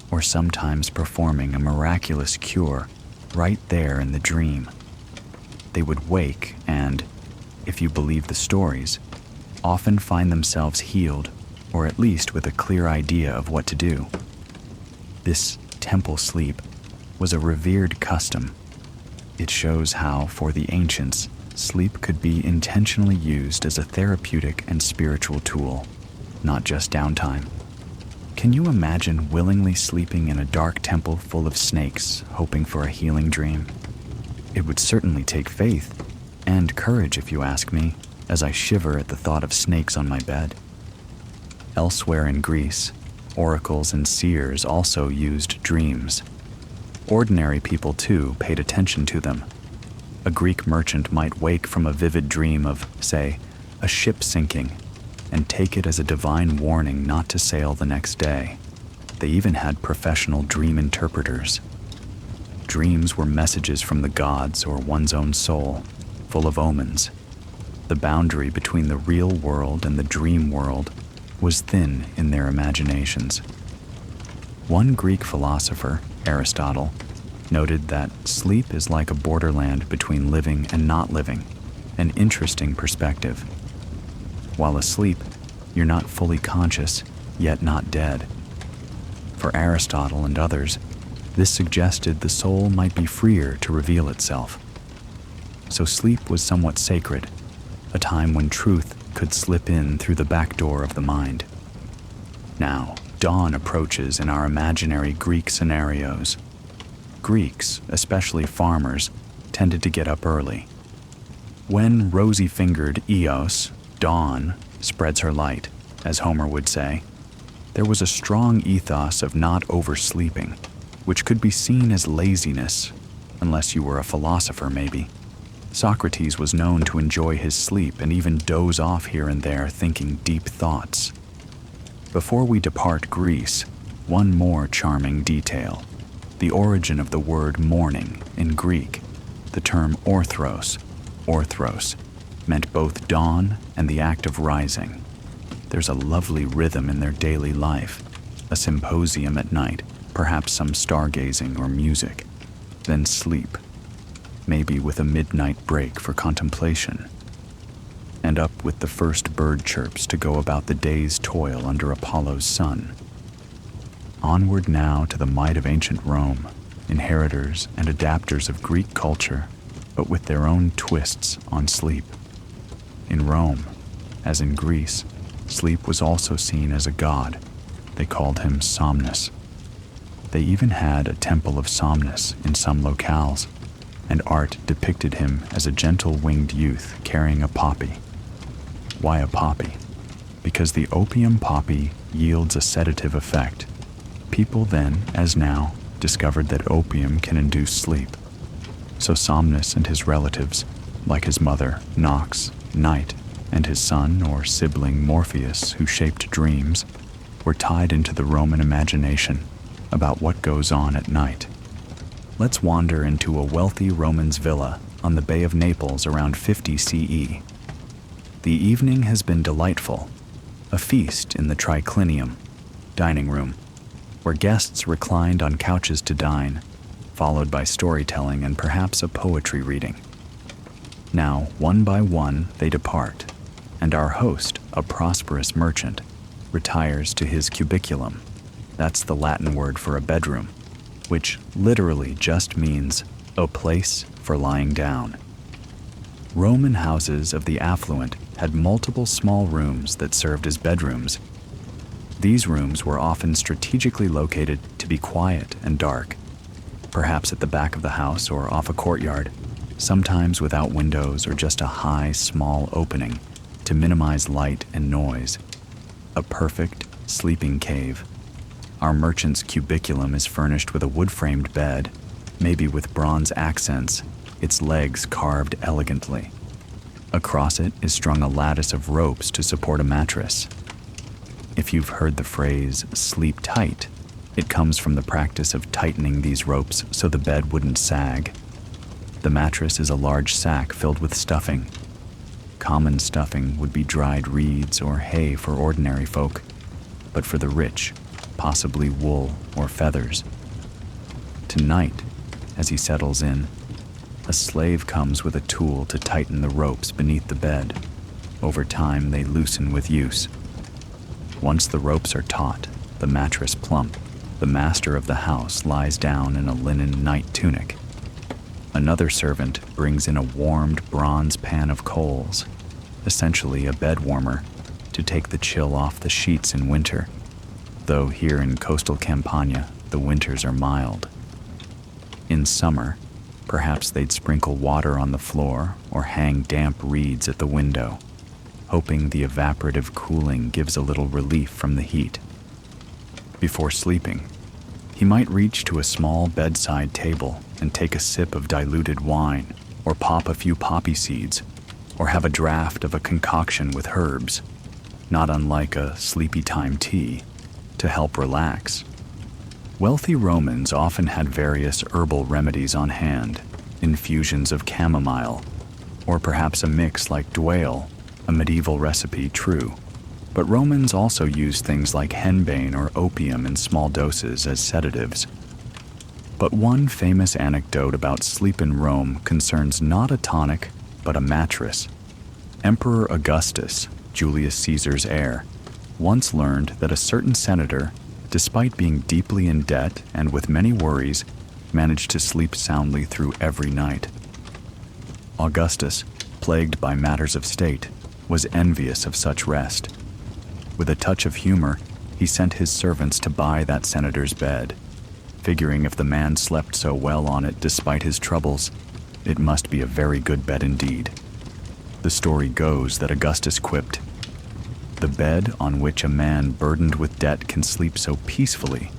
or sometimes performing a miraculous cure right there in the dream. They would wake and, if you believe the stories, often find themselves healed, or at least with a clear idea of what to do. This temple sleep was a revered custom. It shows how, for the ancients, sleep could be intentionally used as a therapeutic and spiritual tool, not just downtime. Can you imagine willingly sleeping in a dark temple full of snakes, hoping for a healing dream? It would certainly take faith, and courage if you ask me, as I shiver at the thought of snakes on my bed. Elsewhere in Greece, oracles and seers also used dreams. Ordinary people, too, paid attention to them. A Greek merchant might wake from a vivid dream of, say, a ship sinking, and take it as a divine warning not to sail the next day. They even had professional dream interpreters. Dreams were messages from the gods or one's own soul, full of omens. The boundary between the real world and the dream world was thin in their imaginations. One Greek philosopher, Aristotle, noted that sleep is like a borderland between living and not living, an interesting perspective. While asleep, you're not fully conscious, yet not dead. For Aristotle and others, this suggested the soul might be freer to reveal itself. So sleep was somewhat sacred, a time when truth could slip in through the back door of the mind. Now, dawn approaches in our imaginary Greek scenarios. Greeks, especially farmers, tended to get up early. When rosy-fingered Eos, dawn, spreads her light, as Homer would say, there was a strong ethos of not oversleeping, which could be seen as laziness, unless you were a philosopher maybe. Socrates was known to enjoy his sleep and even doze off here and there thinking deep thoughts. Before we depart Greece, one more charming detail. The origin of the word morning in Greek, the term orthros, meant both dawn and the act of rising. There's a lovely rhythm in their daily life, a symposium at night, perhaps some stargazing or music, then sleep, maybe with a midnight break for contemplation, and up with the first bird chirps to go about the day's toil under Apollo's sun. Onward now to the might of ancient Rome, inheritors and adapters of Greek culture, but with their own twists on sleep. In Rome, as in Greece, sleep was also seen as a god. They called him Somnus. They even had a temple of Somnus in some locales, and art depicted him as a gentle-winged youth carrying a poppy. Why a poppy? Because the opium poppy yields a sedative effect. People then, as now, discovered that opium can induce sleep. So Somnus and his relatives, like his mother, Nox, Night, and his son or sibling Morpheus, who shaped dreams, were tied into the Roman imagination about what goes on at night. Let's wander into a wealthy Roman's villa on the Bay of Naples around 50 CE. The evening has been delightful, a feast in the triclinium, dining room, where guests reclined on couches to dine, followed by storytelling and perhaps a poetry reading. Now, one by one, they depart, and our host, a prosperous merchant, retires to his cubiculum. That's the Latin word for a bedroom, which literally just means a place for lying down. Roman houses of the affluent had multiple small rooms that served as bedrooms. These rooms were often strategically located to be quiet and dark, perhaps at the back of the house or off a courtyard, sometimes without windows or just a high, small opening to minimize light and noise. A perfect sleeping cave. Our merchant's cubiculum is furnished with a wood-framed bed, maybe with bronze accents, its legs carved elegantly. Across it is strung a lattice of ropes to support a mattress. If you've heard the phrase, sleep tight, it comes from the practice of tightening these ropes so the bed wouldn't sag. The mattress is a large sack filled with stuffing. Common stuffing would be dried reeds or hay for ordinary folk, but for the rich, possibly wool or feathers. Tonight, as he settles in, a slave comes with a tool to tighten the ropes beneath the bed. Over time, they loosen with use. Once the ropes are taut, the mattress plump, the master of the house lies down in a linen night tunic. Another servant brings in a warmed bronze pan of coals, essentially a bed warmer, to take the chill off the sheets in winter, though here in coastal Campania, the winters are mild. In summer, perhaps they'd sprinkle water on the floor or hang damp reeds at the window, hoping the evaporative cooling gives a little relief from the heat. Before sleeping, he might reach to a small bedside table and take a sip of diluted wine, or pop a few poppy seeds, or have a draft of a concoction with herbs, not unlike a sleepy time tea, to help relax. Wealthy Romans often had various herbal remedies on hand, infusions of chamomile, or perhaps a mix like dwale, a medieval recipe true. But Romans also used things like henbane or opium in small doses as sedatives. But one famous anecdote about sleep in Rome concerns not a tonic, but a mattress. Emperor Augustus, Julius Caesar's heir, once learned that a certain senator, despite being deeply in debt and with many worries, managed to sleep soundly through every night. Augustus, plagued by matters of state, was envious of such rest. With a touch of humor, he sent his servants to buy that senator's bed, figuring if the man slept so well on it despite his troubles, it must be a very good bed indeed. The story goes that Augustus quipped, "The bed on which a man burdened with debt can sleep so peacefully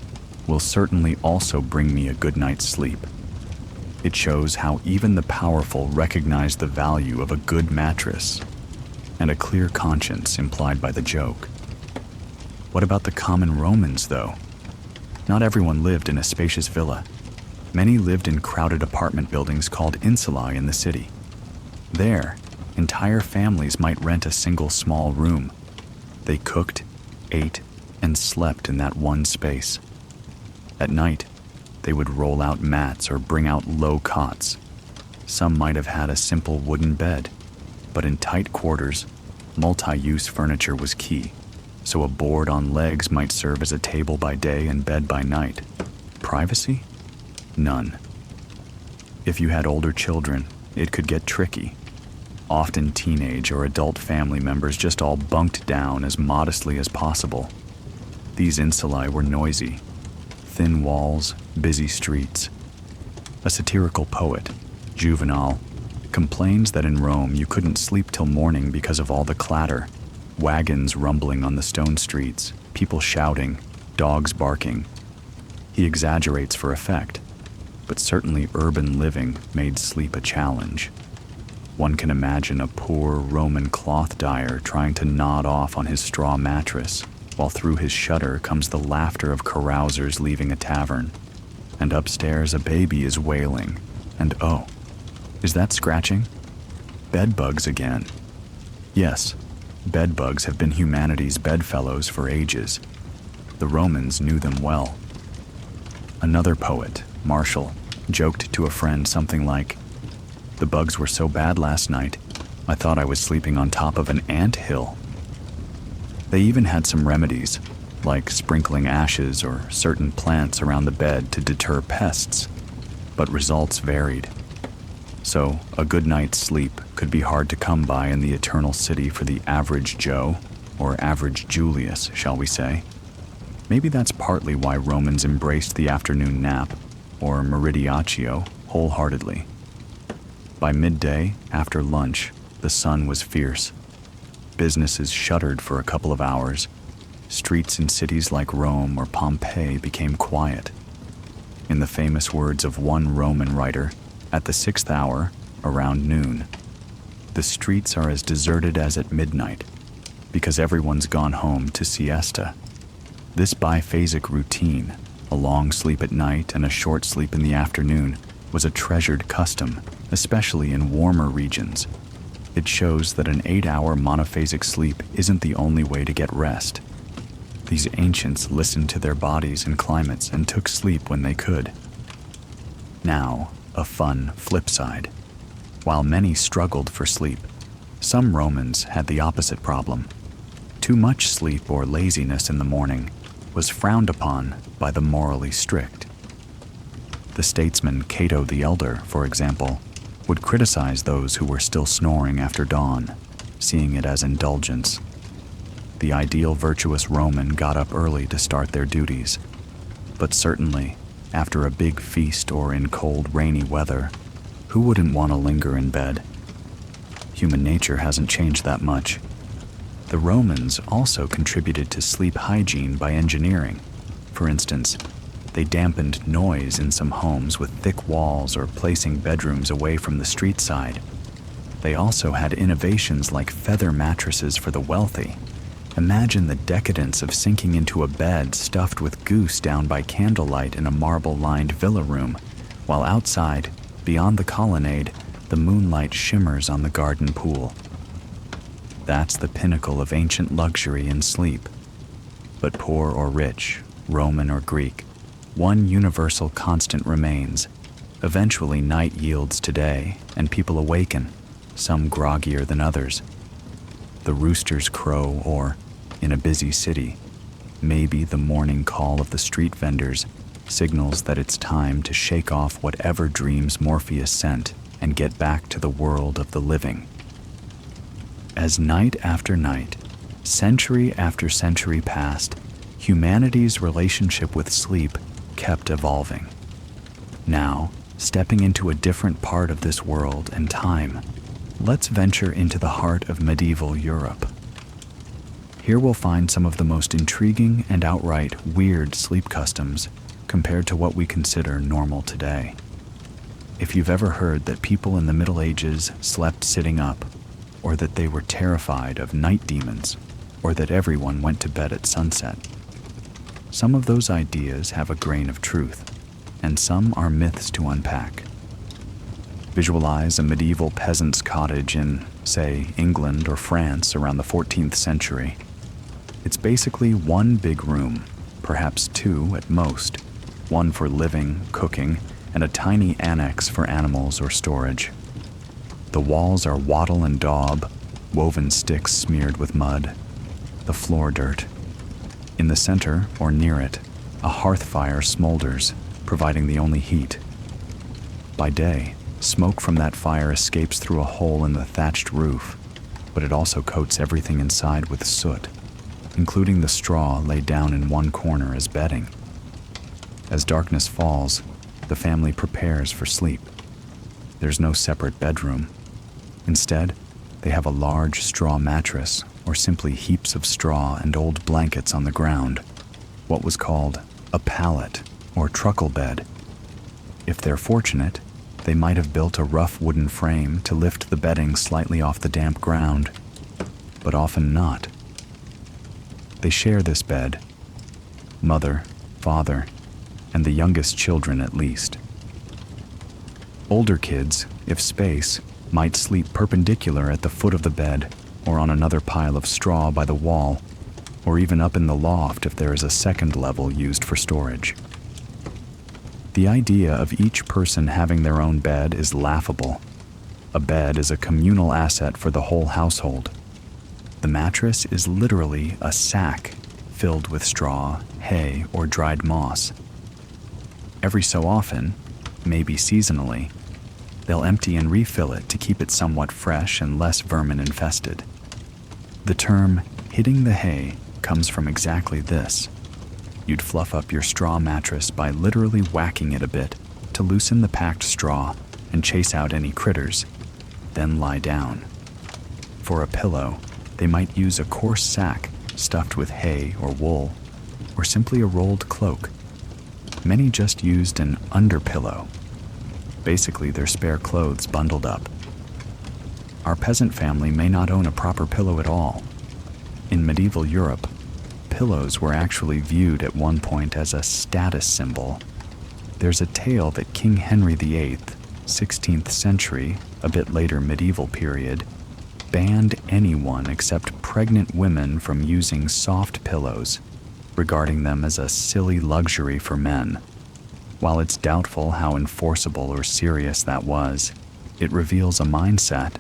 will certainly also bring me a good night's sleep." It shows how even the powerful recognize the value of a good mattress, and a clear conscience implied by the joke. What about the common Romans, though? Not everyone lived in a spacious villa. Many lived in crowded apartment buildings called insulae in the city. There, entire families might rent a single small room. They cooked, ate, and slept in that one space. At night, they would roll out mats or bring out low cots. Some might have had a simple wooden bed, but in tight quarters, multi-use furniture was key, so a board on legs might serve as a table by day and bed by night. Privacy? None. If you had older children, it could get tricky. Often teenage or adult family members just all bunked down as modestly as possible. These insulae were noisy. Thin walls, busy streets. A satirical poet, Juvenal, complains that in Rome you couldn't sleep till morning because of all the clatter, wagons rumbling on the stone streets, people shouting, dogs barking. He exaggerates for effect, but certainly urban living made sleep a challenge. One can imagine a poor Roman cloth dyer trying to nod off on his straw mattress, while through his shutter comes the laughter of carousers leaving a tavern. And upstairs a baby is wailing, and oh, is that scratching? Bedbugs again. Yes, bedbugs have been humanity's bedfellows for ages. The Romans knew them well. Another poet, Martial, joked to a friend something like, "The bugs were so bad last night, I thought I was sleeping on top of an ant hill." They even had some remedies, like sprinkling ashes or certain plants around the bed to deter pests, but results varied. So, a good night's sleep could be hard to come by in the eternal city for the average Joe, or average Julius, shall we say. Maybe that's partly why Romans embraced the afternoon nap, or meridiatio, wholeheartedly. By midday, after lunch, the sun was fierce. Businesses shuttered for a couple of hours. Streets in cities like Rome or Pompeii became quiet. In the famous words of one Roman writer, at the 6th hour, around noon, the streets are as deserted as at midnight, because everyone's gone home to siesta. This biphasic routine, a long sleep at night and a short sleep in the afternoon, was a treasured custom, especially in warmer regions. It shows that an 8-hour monophasic sleep isn't the only way to get rest. These ancients listened to their bodies and climates and took sleep when they could. Now, a fun flip side. While many struggled for sleep, some Romans had the opposite problem. Too much sleep or laziness in the morning was frowned upon by the morally strict. The statesman Cato the Elder, for example, would criticize those who were still snoring after dawn, seeing it as indulgence. The ideal virtuous Roman got up early to start their duties, but certainly, after a big feast or in cold, rainy weather, who wouldn't want to linger in bed? Human nature hasn't changed that much. The Romans also contributed to sleep hygiene by engineering. For instance, they dampened noise in some homes with thick walls or placing bedrooms away from the street side. They also had innovations like feather mattresses for the wealthy, Imagine the decadence of sinking into a bed stuffed with goose down by candlelight in a marble-lined villa room, while outside, beyond the colonnade, the moonlight shimmers on the garden pool. That's the pinnacle of ancient luxury and sleep. But poor or rich, Roman or Greek, one universal constant remains. Eventually night yields to day, and people awaken, some groggier than others. The roosters crow, or, in a busy city, maybe the morning call of the street vendors signals that it's time to shake off whatever dreams Morpheus sent and get back to the world of the living. As night after night, century after century passed, humanity's relationship with sleep kept evolving. Now, stepping into a different part of this world and time, let's venture into the heart of medieval Europe. Here we'll find some of the most intriguing and outright weird sleep customs compared to what we consider normal today. If you've ever heard that people in the Middle Ages slept sitting up, or that they were terrified of night demons, or that everyone went to bed at sunset, some of those ideas have a grain of truth, and some are myths to unpack. Visualize a medieval peasant's cottage in, say, England or France around the 14th century. It's basically one big room, perhaps two at most, one for living, cooking, and a tiny annex for animals or storage. The walls are wattle and daub, woven sticks smeared with mud, the floor dirt. In the center, or near it, a hearth fire smolders, providing the only heat. By day, smoke from that fire escapes through a hole in the thatched roof, but it also coats everything inside with soot, including the straw laid down in one corner as bedding. As darkness falls, the family prepares for sleep. There's no separate bedroom. Instead, they have a large straw mattress, or simply heaps of straw and old blankets on the ground, what was called a pallet or truckle bed. If they're fortunate, they might have built a rough wooden frame to lift the bedding slightly off the damp ground, but often not. They share this bed, mother, father, and the youngest children at least. Older kids, if space, might sleep perpendicular at the foot of the bed or on another pile of straw by the wall, or even up in the loft if there is a second level used for storage. The idea of each person having their own bed is laughable. A bed is a communal asset for the whole household. The mattress is literally a sack filled with straw, hay, or dried moss. Every so often, maybe seasonally, they'll empty and refill it to keep it somewhat fresh and less vermin-infested. The term hitting the hay comes from exactly this. You'd fluff up your straw mattress by literally whacking it a bit to loosen the packed straw and chase out any critters, then lie down. For a pillow, they might use a coarse sack stuffed with hay or wool, or simply a rolled cloak. Many just used an underpillow, basically their spare clothes bundled up. Our peasant family may not own a proper pillow at all. In medieval Europe, pillows were actually viewed at one point as a status symbol. There's a tale that King Henry VIII, 16th century, a bit later medieval period, banned anyone except pregnant women from using soft pillows, regarding them as a silly luxury for men. While it's doubtful how enforceable or serious that was, it reveals a mindset.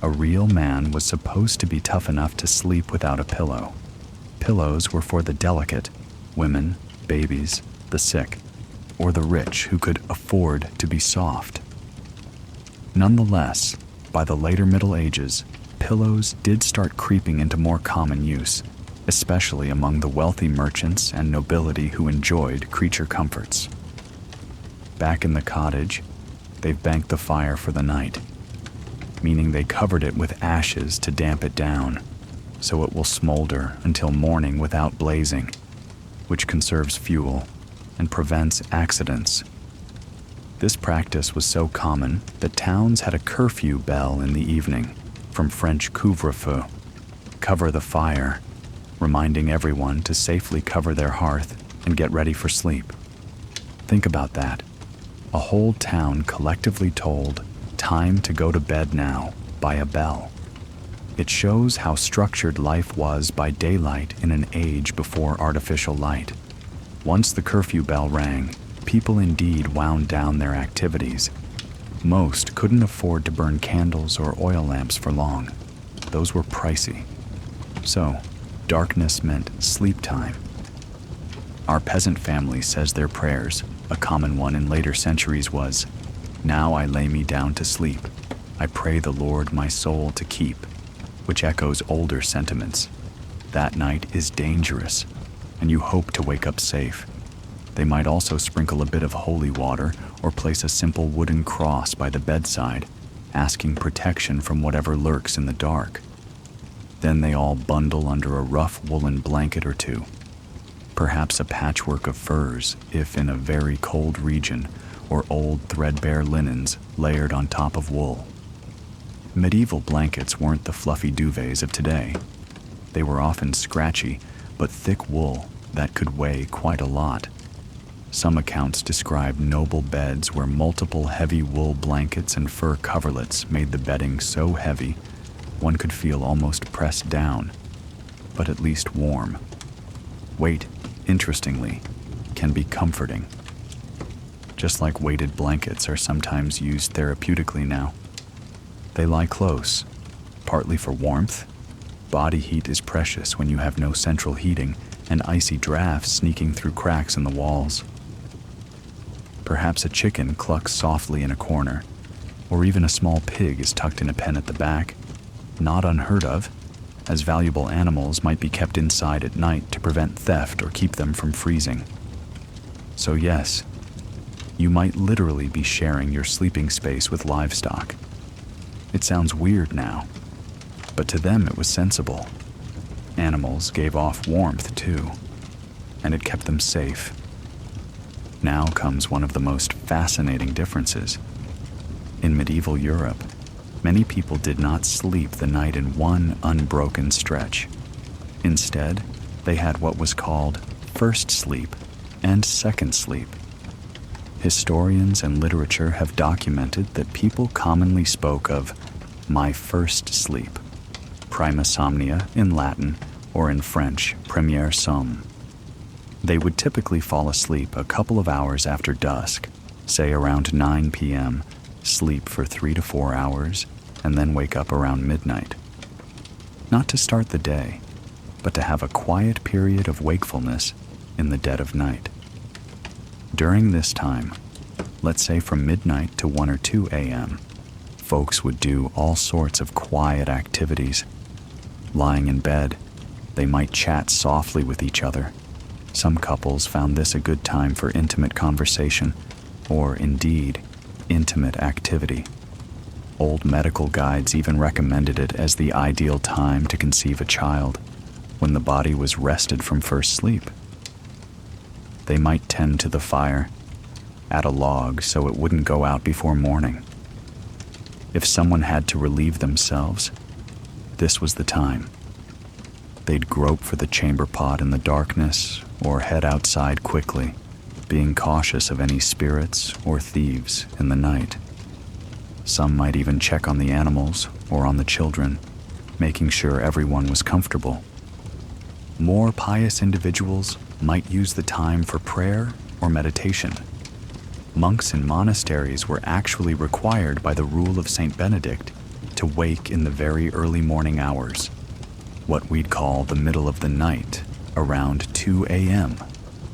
A real man was supposed to be tough enough to sleep without a pillow. Pillows were for the delicate, women, babies, the sick, or the rich who could afford to be soft. Nonetheless, by the later Middle Ages, pillows did start creeping into more common use, especially among the wealthy merchants and nobility who enjoyed creature comforts. Back in the cottage, they've banked the fire for the night, meaning they covered it with ashes to damp it down, so it will smolder until morning without blazing, which conserves fuel and prevents accidents. This practice was so common that towns had a curfew bell in the evening, from French couvre-feu, cover the fire, reminding everyone to safely cover their hearth and get ready for sleep. Think about that. A whole town collectively told, "Time to go to bed now," by a bell. It shows how structured life was by daylight in an age before artificial light. Once the curfew bell rang, people indeed wound down their activities. Most couldn't afford to burn candles or oil lamps for long. Those were pricey. So, darkness meant sleep time. Our peasant family says their prayers. A common one in later centuries was, "Now I lay me down to sleep. I pray the Lord my soul to keep," which echoes older sentiments. That night is dangerous, and you hope to wake up safe. They might also sprinkle a bit of holy water or place a simple wooden cross by the bedside, asking protection from whatever lurks in the dark. Then they all bundle under a rough woolen blanket or two, perhaps a patchwork of furs if in a very cold region, or old threadbare linens layered on top of wool. Medieval blankets weren't the fluffy duvets of today. They were often scratchy, but thick wool that could weigh quite a lot. Some accounts describe noble beds where multiple heavy wool blankets and fur coverlets made the bedding so heavy one could feel almost pressed down, but at least warm. Weight, interestingly, can be comforting. Just like weighted blankets are sometimes used therapeutically now. They lie close, partly for warmth. Body heat is precious when you have no central heating and icy drafts sneaking through cracks in the walls. Perhaps a chicken clucks softly in a corner, or even a small pig is tucked in a pen at the back. Not unheard of, as valuable animals might be kept inside at night to prevent theft or keep them from freezing. So yes, you might literally be sharing your sleeping space with livestock. It sounds weird now, but to them it was sensible. Animals gave off warmth too, and it kept them safe. Now comes one of the most fascinating differences. In medieval Europe, many people did not sleep the night in one unbroken stretch. Instead, they had what was called first sleep and second sleep. Historians and literature have documented that people commonly spoke of "my first sleep," prima somnia in Latin, or in French, première somme. They would typically fall asleep a couple of hours after dusk, say around 9 p.m., sleep for 3 to 4 hours, and then wake up around midnight. Not to start the day, but to have a quiet period of wakefulness in the dead of night. During this time, let's say from midnight to 1 or 2 a.m., folks would do all sorts of quiet activities. Lying in bed, they might chat softly with each other. Some couples found this a good time for intimate conversation, or indeed, intimate activity. Old medical guides even recommended it as the ideal time to conceive a child, when the body was rested from first sleep. They might tend to the fire, add a log so it wouldn't go out before morning. If someone had to relieve themselves, this was the time. They'd grope for the chamber pot in the darkness or head outside quickly, being cautious of any spirits or thieves in the night. Some might even check on the animals or on the children, making sure everyone was comfortable. More pious individuals might use the time for prayer or meditation. Monks in monasteries were actually required by the rule of Saint Benedict to wake in the very early morning hours, what we'd call the middle of the night, around 2 a.m.,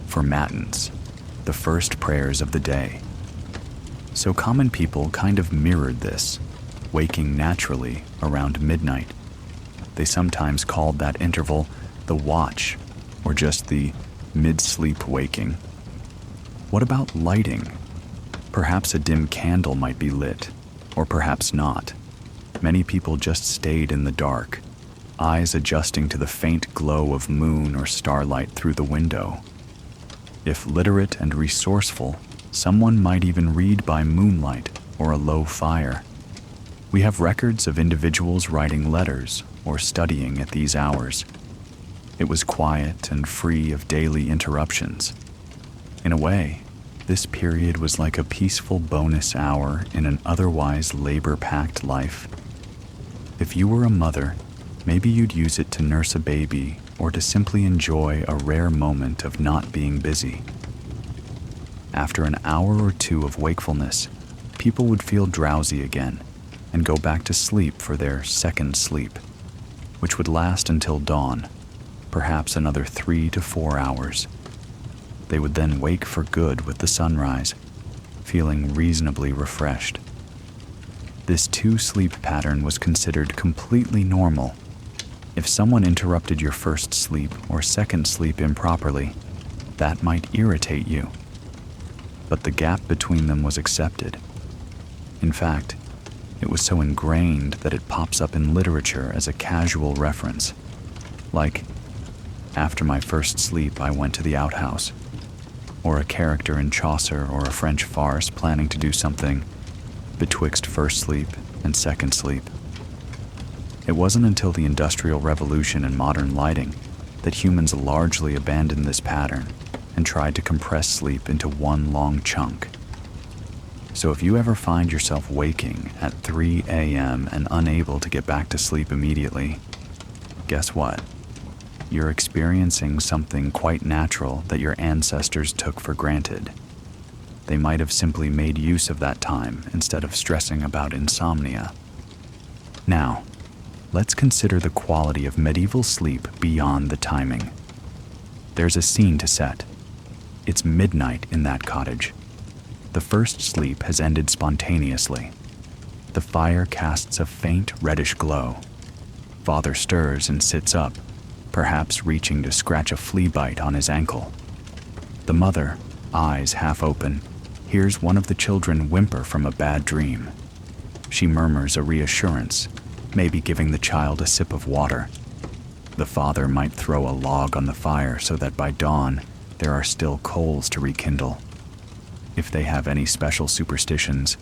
for matins, the first prayers of the day. So common people kind of mirrored this, waking naturally around midnight. They sometimes called that interval the watch, or just the mid-sleep waking. What about lighting? Perhaps a dim candle might be lit, or perhaps not. Many people just stayed in the dark, eyes adjusting to the faint glow of moon or starlight through the window. If literate and resourceful, someone might even read by moonlight or a low fire. We have records of individuals writing letters or studying at these hours. It was quiet and free of daily interruptions. In a way, this period was like a peaceful bonus hour in an otherwise labor-packed life. If you were a mother, maybe you'd use it to nurse a baby or to simply enjoy a rare moment of not being busy. After an hour or two of wakefulness, people would feel drowsy again and go back to sleep for their second sleep, which would last until dawn, perhaps another 3 to 4 hours. They would then wake for good with the sunrise, feeling reasonably refreshed. This two-sleep pattern was considered completely normal. If someone interrupted your first sleep or second sleep improperly, that might irritate you. But the gap between them was accepted. In fact, it was so ingrained that it pops up in literature as a casual reference. Like, after my first sleep I went to the outhouse, or a character in Chaucer or a French farce planning to do something betwixt first sleep and second sleep. It wasn't until the Industrial Revolution and modern lighting that humans largely abandoned this pattern and tried to compress sleep into one long chunk. So if you ever find yourself waking at 3 a.m. and unable to get back to sleep immediately, guess what? You're experiencing something quite natural that your ancestors took for granted. They might have simply made use of that time instead of stressing about insomnia. Now, let's consider the quality of medieval sleep beyond the timing. There's a scene to set. It's midnight in that cottage. The first sleep has ended spontaneously. The fire casts a faint reddish glow. Father stirs and sits up, perhaps reaching to scratch a flea bite on his ankle. The mother, eyes half open, hears one of the children whimper from a bad dream. She murmurs a reassurance, maybe giving the child a sip of water. The father might throw a log on the fire so that by dawn there are still coals to rekindle. If they have any special superstitions,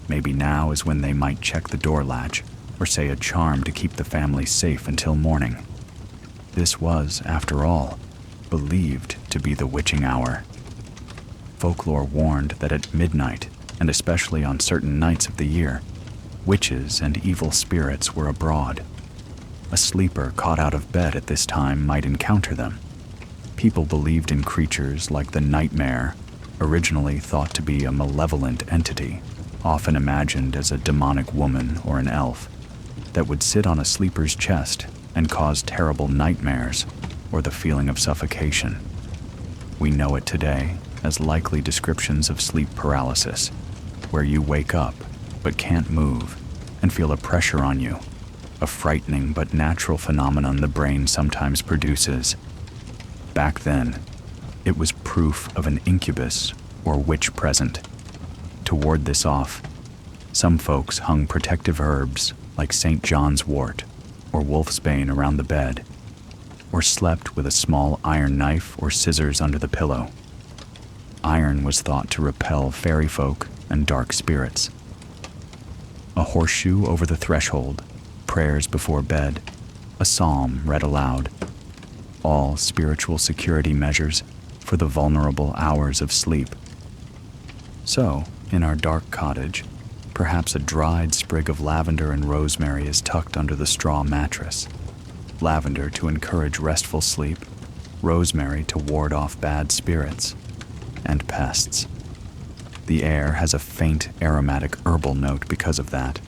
maybe now is when they might check the door latch or say a charm to keep the family safe until morning. This was, after all, believed to be the witching hour. Folklore warned that at midnight, and especially on certain nights of the year, witches and evil spirits were abroad. A sleeper caught out of bed at this time might encounter them. People believed in creatures like the nightmare, originally thought to be a malevolent entity, often imagined as a demonic woman or an elf, that would sit on a sleeper's chest and cause terrible nightmares or the feeling of suffocation. We know it today as likely descriptions of sleep paralysis, where you wake up but can't move and feel a pressure on you, a frightening but natural phenomenon the brain sometimes produces. Back then, it was proof of an incubus or witch present. To ward this off, some folks hung protective herbs like St. John's wort or wolfsbane around the bed, or slept with a small iron knife or scissors under the pillow. Iron was thought to repel fairy folk and dark spirits. A horseshoe over the threshold, prayers before bed, a psalm read aloud, all spiritual security measures for the vulnerable hours of sleep. So, in our dark cottage, perhaps a dried sprig of lavender and rosemary is tucked under the straw mattress. Lavender to encourage restful sleep, rosemary to ward off bad spirits and pests. The air has a faint aromatic herbal note because of that.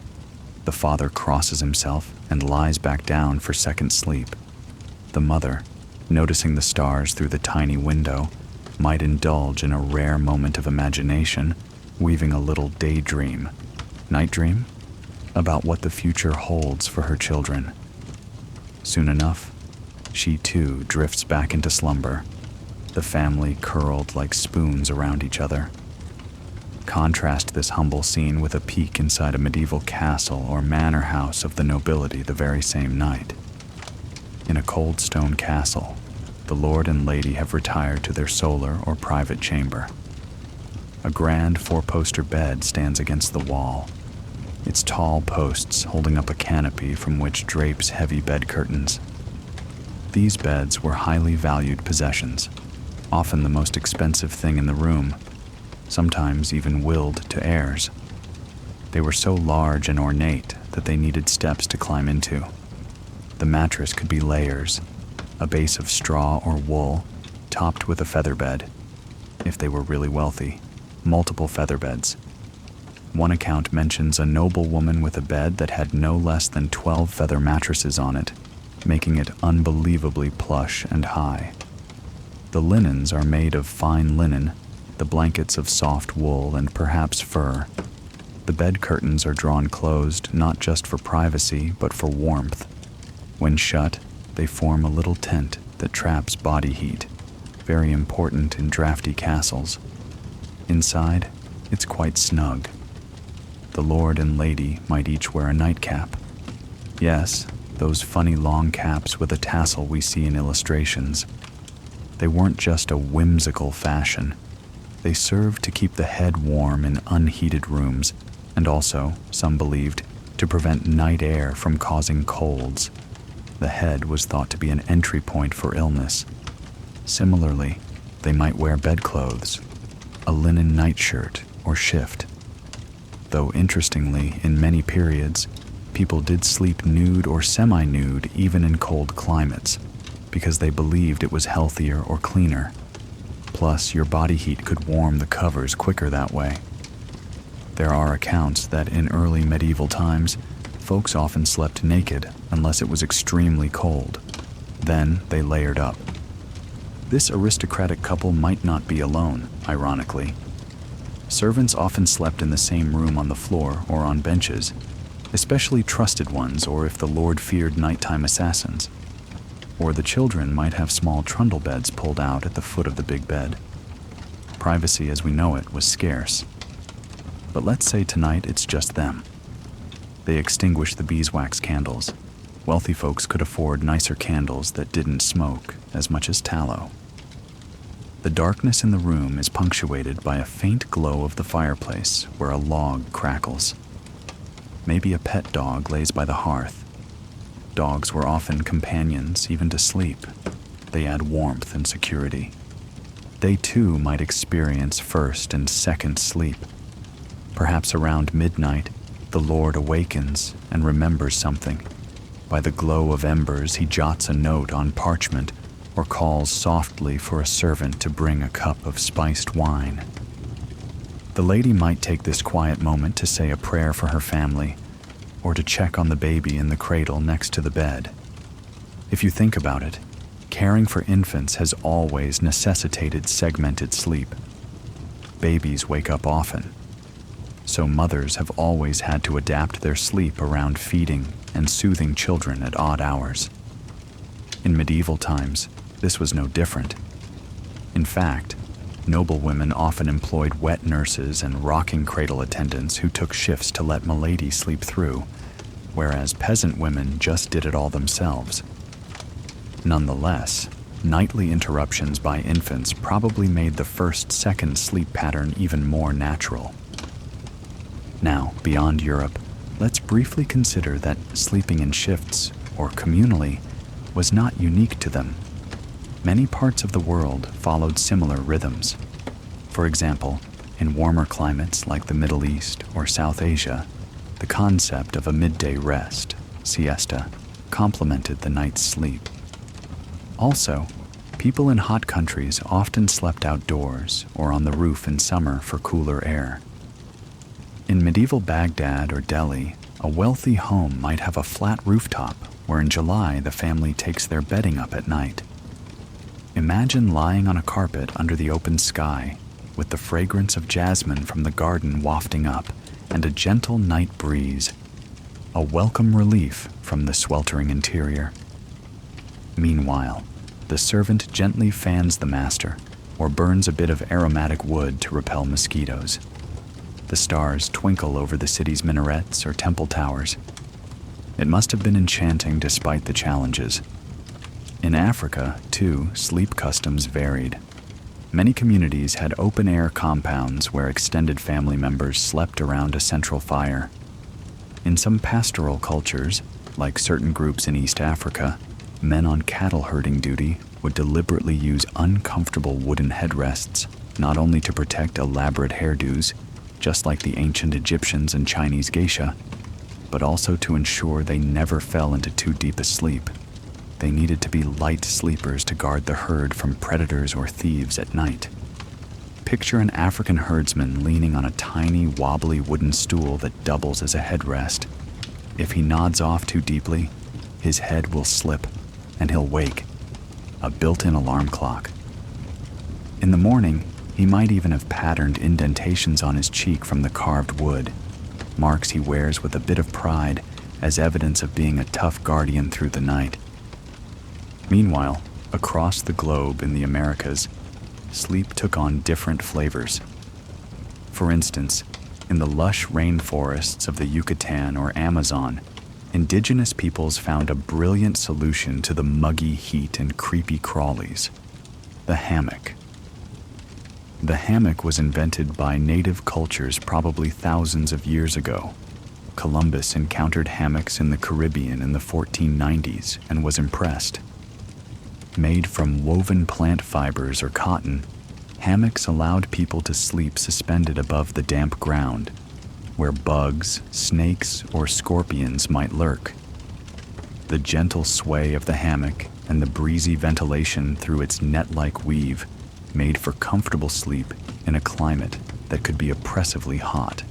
The father crosses himself and lies back down for second sleep. The mother, noticing the stars through the tiny window, might indulge in a rare moment of imagination, weaving a little daydream, night dream, about what the future holds for her children. Soon enough, she too drifts back into slumber, the family curled like spoons around each other. Contrast this humble scene with a peek inside a medieval castle or manor house of the nobility the very same night. In a cold stone castle, the lord and lady have retired to their solar or private chamber. A grand four-poster bed stands against the wall, its tall posts holding up a canopy from which drapes heavy bed curtains. These beds were highly valued possessions, often the most expensive thing in the room, sometimes even willed to heirs. They were so large and ornate that they needed steps to climb into. The mattress could be layers, a base of straw or wool, topped with a feather bed. If they were really wealthy, multiple feather beds. One account mentions a noble woman with a bed that had no less than 12 feather mattresses on it, making it unbelievably plush and high. The linens are made of fine linen, the blankets of soft wool and perhaps fur. The bed curtains are drawn closed not just for privacy but for warmth. When shut, they form a little tent that traps body heat, very important in drafty castles. Inside, it's quite snug. The lord and lady might each wear a nightcap. Yes, those funny long caps with a tassel we see in illustrations. They weren't just a whimsical fashion. They served to keep the head warm in unheated rooms, and also, some believed, to prevent night air from causing colds. The head was thought to be an entry point for illness. Similarly, they might wear bedclothes, a linen nightshirt or shift. Though interestingly, in many periods, people did sleep nude or semi-nude even in cold climates, because they believed it was healthier or cleaner. Plus, your body heat could warm the covers quicker that way. There are accounts that in early medieval times, folks often slept naked unless it was extremely cold. Then they layered up. This aristocratic couple might not be alone, ironically. Servants often slept in the same room on the floor or on benches, especially trusted ones or if the lord feared nighttime assassins. Or the children might have small trundle beds pulled out at the foot of the big bed. Privacy as we know it was scarce. But let's say tonight it's just them. They extinguished the beeswax candles. Wealthy folks could afford nicer candles that didn't smoke as much as tallow. The darkness in the room is punctuated by a faint glow of the fireplace where a log crackles. Maybe a pet dog lays by the hearth. Dogs were often companions even to sleep. They add warmth and security. They too might experience first and second sleep. Perhaps around midnight, the Lord awakens and remembers something. By the glow of embers, he jots a note on parchment or calls softly for a servant to bring a cup of spiced wine. The lady might take this quiet moment to say a prayer for her family or to check on the baby in the cradle next to the bed. If you think about it, caring for infants has always necessitated segmented sleep. Babies wake up often, so mothers have always had to adapt their sleep around feeding and soothing children at odd hours. In medieval times, this was no different. In fact, noblewomen often employed wet nurses and rocking cradle attendants who took shifts to let milady sleep through, whereas peasant women just did it all themselves. Nonetheless, nightly interruptions by infants probably made the first-second sleep pattern even more natural. Now, beyond Europe, let's briefly consider that sleeping in shifts, or communally, was not unique to them. Many parts of the world followed similar rhythms. For example, in warmer climates like the Middle East or South Asia, the concept of a midday rest, siesta, complemented the night's sleep. Also, people in hot countries often slept outdoors or on the roof in summer for cooler air. In medieval Baghdad or Delhi, a wealthy home might have a flat rooftop where in July the family takes their bedding up at night. Imagine lying on a carpet under the open sky, with the fragrance of jasmine from the garden wafting up and a gentle night breeze, a welcome relief from the sweltering interior. Meanwhile, the servant gently fans the master or burns a bit of aromatic wood to repel mosquitoes. The stars twinkle over the city's minarets or temple towers. It must have been enchanting despite the challenges. In Africa, too, sleep customs varied. Many communities had open-air compounds where extended family members slept around a central fire. In some pastoral cultures, like certain groups in East Africa, Men on cattle herding duty would deliberately use uncomfortable wooden headrests, not only to protect elaborate hairdos, just like the ancient Egyptians and Chinese geisha, but also to ensure they never fell into too deep a sleep. They needed to be light sleepers to guard the herd from predators or thieves at night. Picture an African herdsman leaning on a tiny, wobbly wooden stool that doubles as a headrest. If he nods off too deeply, his head will slip, and he'll wake. A built-in alarm clock. In the morning, he might even have patterned indentations on his cheek from the carved wood, marks he wears with a bit of pride as evidence of being a tough guardian through the night. Meanwhile, across the globe in the Americas, sleep took on different flavors. For instance, in the lush rainforests of the Yucatan or Amazon, indigenous peoples found a brilliant solution to the muggy heat and creepy crawlies: the hammock. The hammock was invented by native cultures probably thousands of years ago. Columbus encountered hammocks in the Caribbean in the 1490s and was impressed. Made from woven plant fibers or cotton, hammocks allowed people to sleep suspended above the damp ground, where bugs, snakes, or scorpions might lurk. The gentle sway of the hammock and the breezy ventilation through its net-like weave made for comfortable sleep in a climate that could be oppressively hot.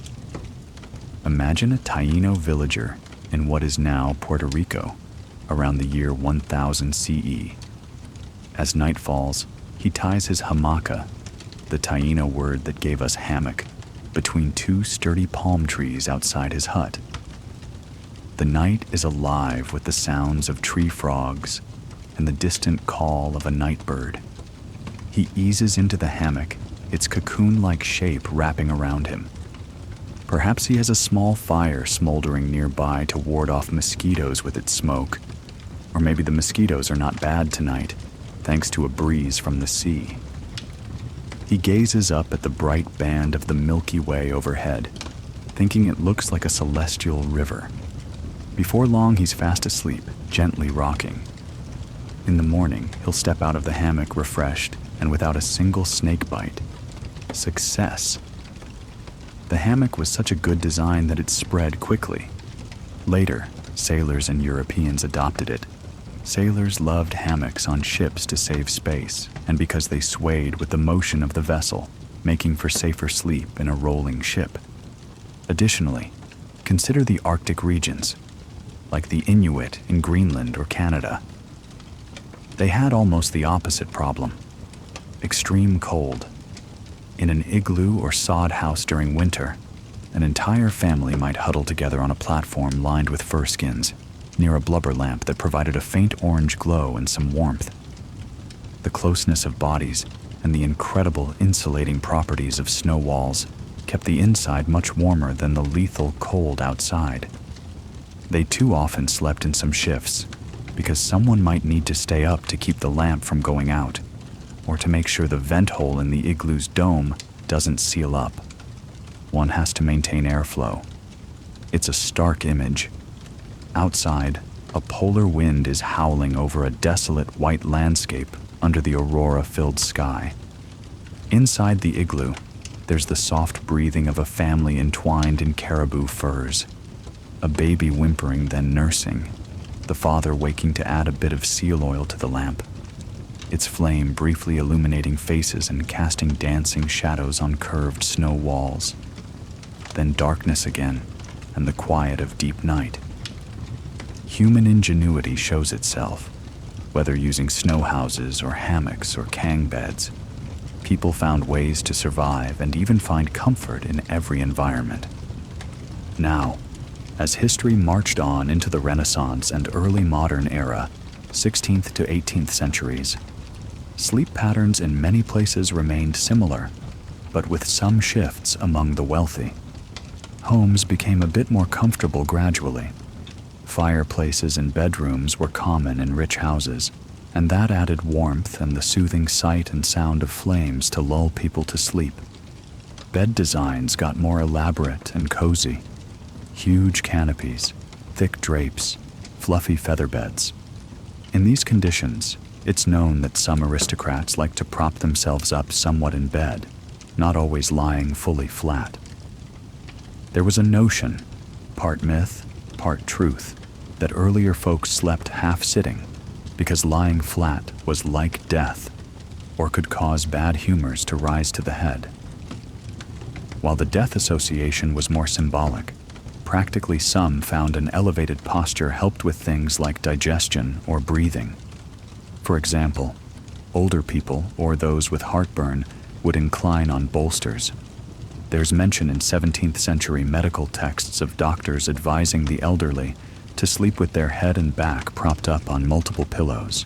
Imagine a Taino villager in what is now Puerto Rico, around the year 1000 CE. As night falls, he ties his hamaca, the Taino word that gave us hammock, between two sturdy palm trees outside his hut. The night is alive with the sounds of tree frogs and the distant call of a night bird. He eases into the hammock, its cocoon-like shape wrapping around him. Perhaps he has a small fire smoldering nearby to ward off mosquitoes with its smoke. Or maybe the mosquitoes are not bad tonight, thanks to a breeze from the sea. He gazes up at the bright band of the Milky Way overhead, thinking it looks like a celestial river. Before long, he's fast asleep, gently rocking. In the morning, he'll step out of the hammock refreshed and without a single snake bite. Success. The hammock was such a good design that it spread quickly. Later, sailors and Europeans adopted it. Sailors loved hammocks on ships to save space, and because they swayed with the motion of the vessel, making for safer sleep in a rolling ship. Additionally, consider the Arctic regions, like the Inuit in Greenland or Canada. They had almost the opposite problem: extreme cold. In an igloo or sod house during winter, an entire family might huddle together on a platform lined with fur skins, near a blubber lamp that provided a faint orange glow and some warmth. The closeness of bodies and the incredible insulating properties of snow walls kept the inside much warmer than the lethal cold outside. They too often slept in some shifts, because someone might need to stay up to keep the lamp from going out, or to make sure the vent hole in the igloo's dome doesn't seal up. One has to maintain airflow. It's a stark image. Outside, a polar wind is howling over a desolate white landscape under the aurora-filled sky. Inside the igloo, there's the soft breathing of a family entwined in caribou furs. A baby whimpering, then nursing, the father waking to add a bit of seal oil to the lamp, its flame briefly illuminating faces and casting dancing shadows on curved snow walls. Then darkness again, and the quiet of deep night. Human ingenuity shows itself, whether using snow houses or hammocks or kang beds. People found ways to survive and even find comfort in every environment. Now, as history marched on into the Renaissance and early modern era, 16th to 18th centuries, sleep patterns in many places remained similar, but with some shifts among the wealthy. Homes became a bit more comfortable gradually. Fireplaces and bedrooms were common in rich houses, and that added warmth and the soothing sight and sound of flames to lull people to sleep. Bed designs got more elaborate and cozy. Huge canopies, thick drapes, fluffy feather beds. In these conditions, it's known that some aristocrats like to prop themselves up somewhat in bed, not always lying fully flat. There was a notion, part myth, part truth, that earlier folks slept half-sitting because lying flat was like death or could cause bad humors to rise to the head. While the death association was more symbolic, practically some found an elevated posture helped with things like digestion or breathing. For example, older people or those with heartburn would incline on bolsters. There's mention in 17th century medical texts of doctors advising the elderly to sleep with their head and back propped up on multiple pillows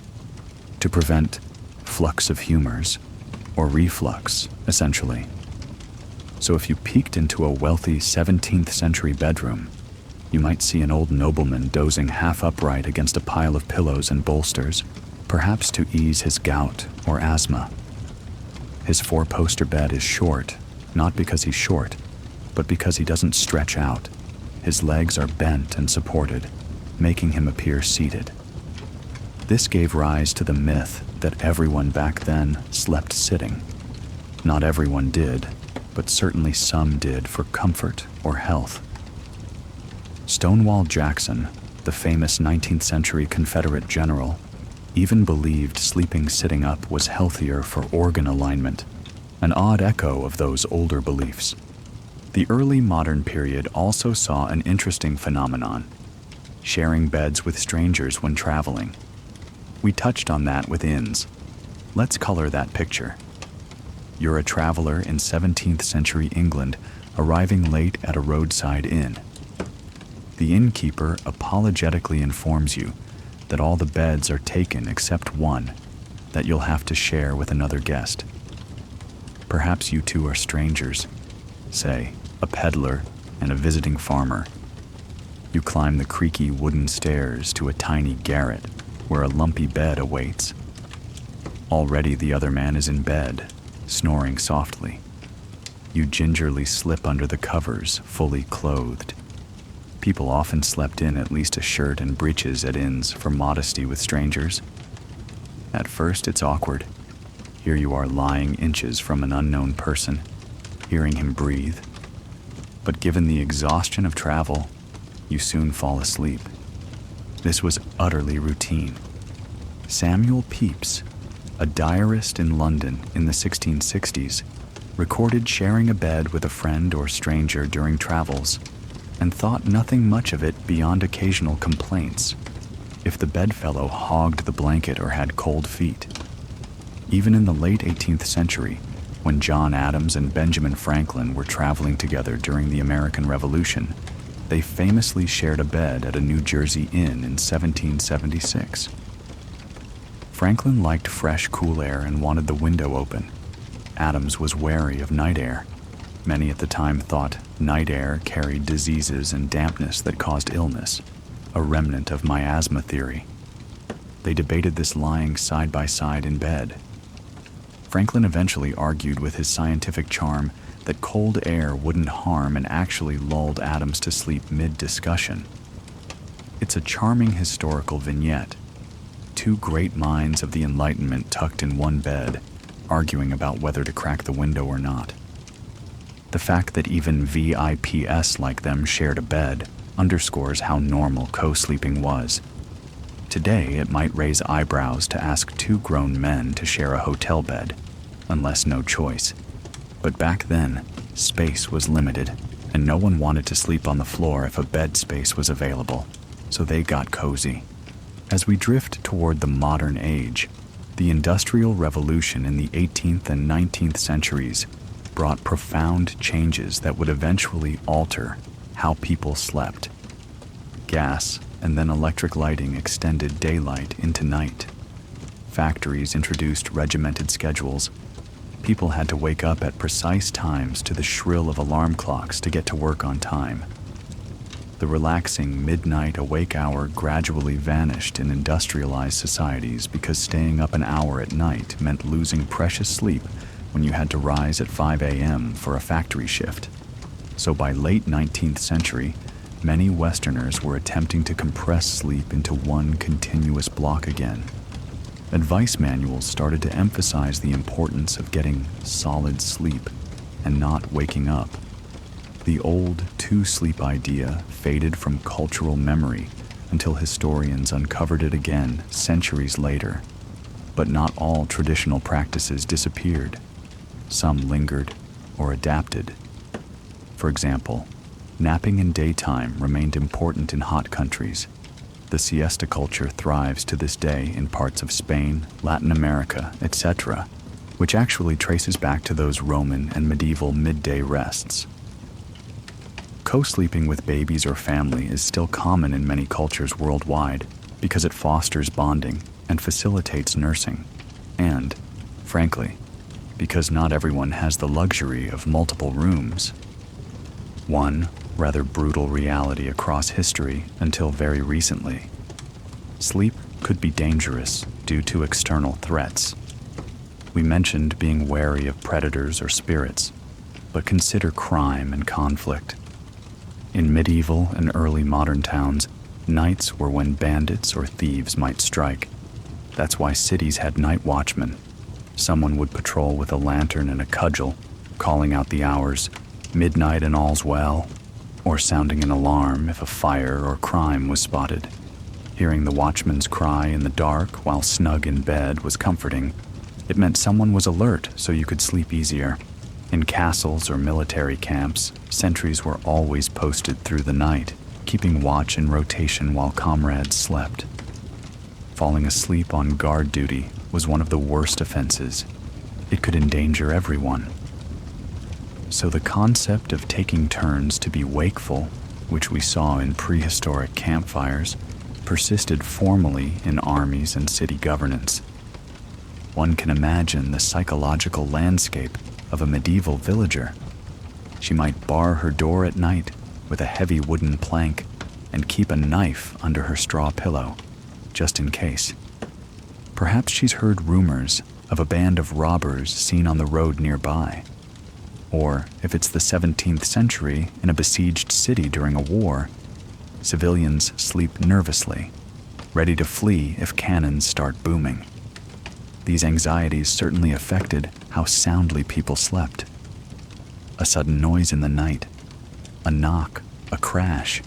to prevent flux of humors, or reflux, essentially. So if you peeked into a wealthy 17th century bedroom, you might see an old nobleman dozing half upright against a pile of pillows and bolsters, perhaps to ease his gout or asthma. His four-poster bed is short, not because he's short, but because he doesn't stretch out. His legs are bent and supported, making him appear seated. This gave rise to the myth that everyone back then slept sitting. Not everyone did, but certainly some did for comfort or health. Stonewall Jackson, the famous 19th century Confederate general, even believed sleeping sitting up was healthier for organ alignment, an odd echo of those older beliefs. The early modern period also saw an interesting phenomenon: sharing beds with strangers when traveling. We touched on that with inns. Let's color that picture. You're a traveler in 17th century England arriving late at a roadside inn. The innkeeper apologetically informs you that all the beds are taken except one that you'll have to share with another guest. Perhaps you two are strangers, say, a peddler and a visiting farmer. You climb the creaky wooden stairs to a tiny garret where a lumpy bed awaits. Already the other man is in bed, snoring softly. You gingerly slip under the covers, fully clothed. People often slept in at least a shirt and breeches at inns for modesty with strangers. At first it's awkward. Here you are lying inches from an unknown person, hearing him breathe. But given the exhaustion of travel, you soon fall asleep. This was utterly routine. Samuel Pepys, a diarist in London in the 1660s, recorded sharing a bed with a friend or stranger during travels, and thought nothing much of it beyond occasional complaints, if the bedfellow hogged the blanket or had cold feet. Even in the late 18th century, when John Adams and Benjamin Franklin were traveling together during the American Revolution, they famously shared a bed at a New Jersey inn in 1776. Franklin liked fresh, cool air and wanted the window open. Adams was wary of night air. Many at the time thought night air carried diseases and dampness that caused illness, a remnant of miasma theory. They debated this lying side by side in bed. Franklin eventually argued with his scientific charm that cold air wouldn't harm and actually lulled Adams to sleep mid-discussion. It's a charming historical vignette. Two great minds of the Enlightenment tucked in one bed, arguing about whether to crack the window or not. The fact that even VIPs like them shared a bed underscores how normal co-sleeping was. Today, it might raise eyebrows to ask two grown men to share a hotel bed, unless no choice. But back then, space was limited, and no one wanted to sleep on the floor if a bed space was available, so they got cozy. As we drift toward the modern age, the Industrial Revolution in the 18th and 19th centuries brought profound changes that would eventually alter how people slept. Gas and then electric lighting extended daylight into night. Factories introduced regimented schedules. People had to wake up at precise times to the shrill of alarm clocks to get to work on time. The relaxing midnight awake hour gradually vanished in industrialized societies because staying up an hour at night meant losing precious sleep when you had to rise at 5 a.m. for a factory shift. So by late 19th century, many Westerners were attempting to compress sleep into one continuous block again. Advice manuals started to emphasize the importance of getting solid sleep and not waking up. The old two-sleep idea faded from cultural memory until historians uncovered it again centuries later. But not all traditional practices disappeared. Some lingered or adapted. For example, napping in daytime remained important in hot countries. The siesta culture thrives to this day in parts of Spain, Latin America, etc., which actually traces back to those Roman and medieval midday rests. Co-sleeping with babies or family is still common in many cultures worldwide because it fosters bonding and facilitates nursing, and, frankly, because not everyone has the luxury of multiple rooms. One rather brutal reality across history until very recently. Sleep could be dangerous due to external threats. We mentioned being wary of predators or spirits, but consider crime and conflict. In medieval and early modern towns, nights were when bandits or thieves might strike. That's why cities had night watchmen. Someone would patrol with a lantern and a cudgel, calling out the hours, midnight and all's well, or sounding an alarm if a fire or crime was spotted. Hearing the watchman's cry in the dark while snug in bed was comforting. It meant someone was alert so you could sleep easier. In castles or military camps, sentries were always posted through the night, keeping watch in rotation while comrades slept. Falling asleep on guard duty was one of the worst offenses. It could endanger everyone. So the concept of taking turns to be wakeful, which we saw in prehistoric campfires, persisted formally in armies and city governance. One can imagine the psychological landscape of a medieval villager. She might bar her door at night with a heavy wooden plank and keep a knife under her straw pillow, just in case. Perhaps she's heard rumors of a band of robbers seen on the road nearby. Or, if it's the 17th century in a besieged city during a war, civilians sleep nervously, ready to flee if cannons start booming. These anxieties certainly affected how soundly people slept. A sudden noise in the night, a knock, a crash,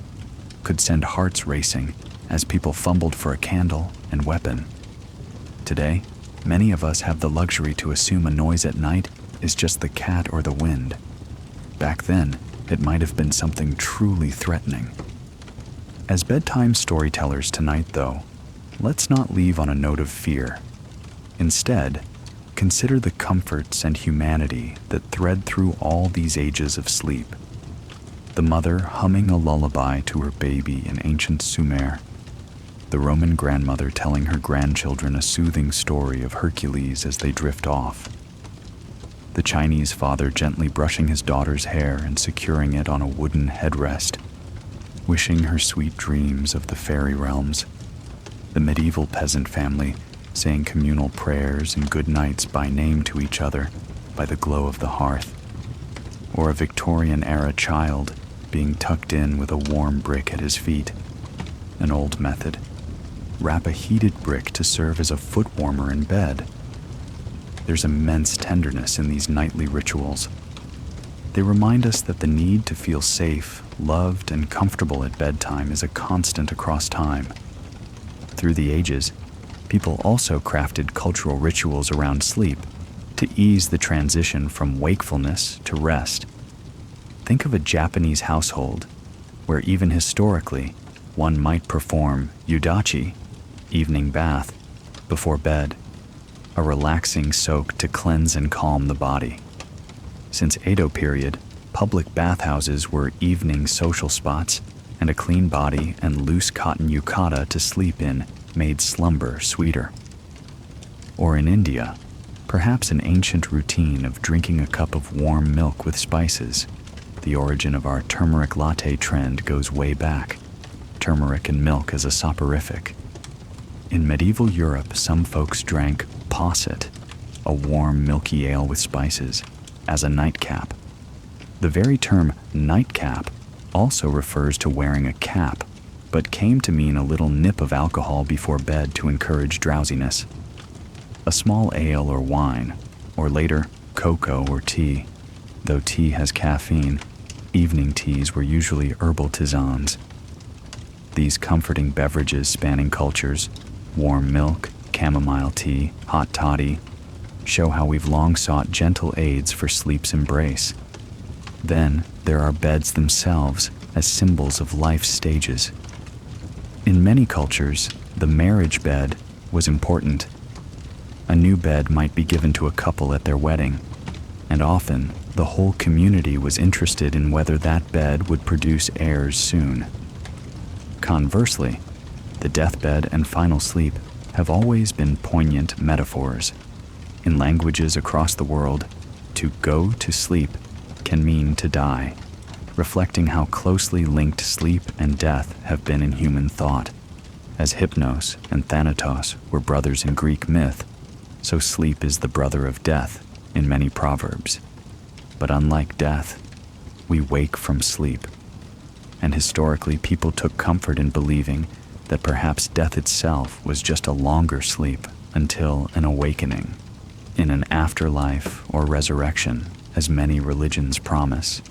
could send hearts racing as people fumbled for a candle and weapon. Today, many of us have the luxury to assume a noise at night is just the cat or the wind. Back then, it might have been something truly threatening. As bedtime storytellers tonight, though, let's not leave on a note of fear. Instead, consider the comforts and humanity that thread through all these ages of sleep. The mother humming a lullaby to her baby in ancient Sumer, the Roman grandmother telling her grandchildren a soothing story of Hercules as they drift off, the Chinese father gently brushing his daughter's hair and securing it on a wooden headrest, wishing her sweet dreams of the fairy realms, the medieval peasant family saying communal prayers and good nights by name to each other by the glow of the hearth, or a Victorian-era child being tucked in with a warm brick at his feet. An old method. Wrap a heated brick to serve as a foot warmer in bed. There's immense tenderness in these nightly rituals. They remind us that the need to feel safe, loved, and comfortable at bedtime is a constant across time. Through the ages, people also crafted cultural rituals around sleep to ease the transition from wakefulness to rest. Think of a Japanese household where even historically, one might perform yudachi, evening bath, before bed, a relaxing soak to cleanse and calm the body. Since Edo period, public bathhouses were evening social spots, and a clean body and loose cotton yukata to sleep in made slumber sweeter. Or in India, perhaps an ancient routine of drinking a cup of warm milk with spices. The origin of our turmeric latte trend goes way back. Turmeric and milk as a soporific. In medieval Europe, some folks drank posset, a warm milky ale with spices, as a nightcap. The very term nightcap also refers to wearing a cap, but came to mean a little nip of alcohol before bed to encourage drowsiness. A small ale or wine, or later, cocoa or tea. Though tea has caffeine, evening teas were usually herbal tisanes. These comforting beverages spanning cultures, warm milk, chamomile tea, hot toddy, show how we've long sought gentle aids for sleep's embrace. Then there are beds themselves as symbols of life's stages. In many cultures, the marriage bed was important. A new bed might be given to a couple at their wedding, and often the whole community was interested in whether that bed would produce heirs soon. Conversely, the deathbed and final sleep have always been poignant metaphors. In languages across the world, to go to sleep can mean to die, reflecting how closely linked sleep and death have been in human thought. As Hypnos and Thanatos were brothers in Greek myth, so sleep is the brother of death in many proverbs. But unlike death, we wake from sleep. And historically, people took comfort in believing that perhaps death itself was just a longer sleep until an awakening, in an afterlife or resurrection, as many religions promise.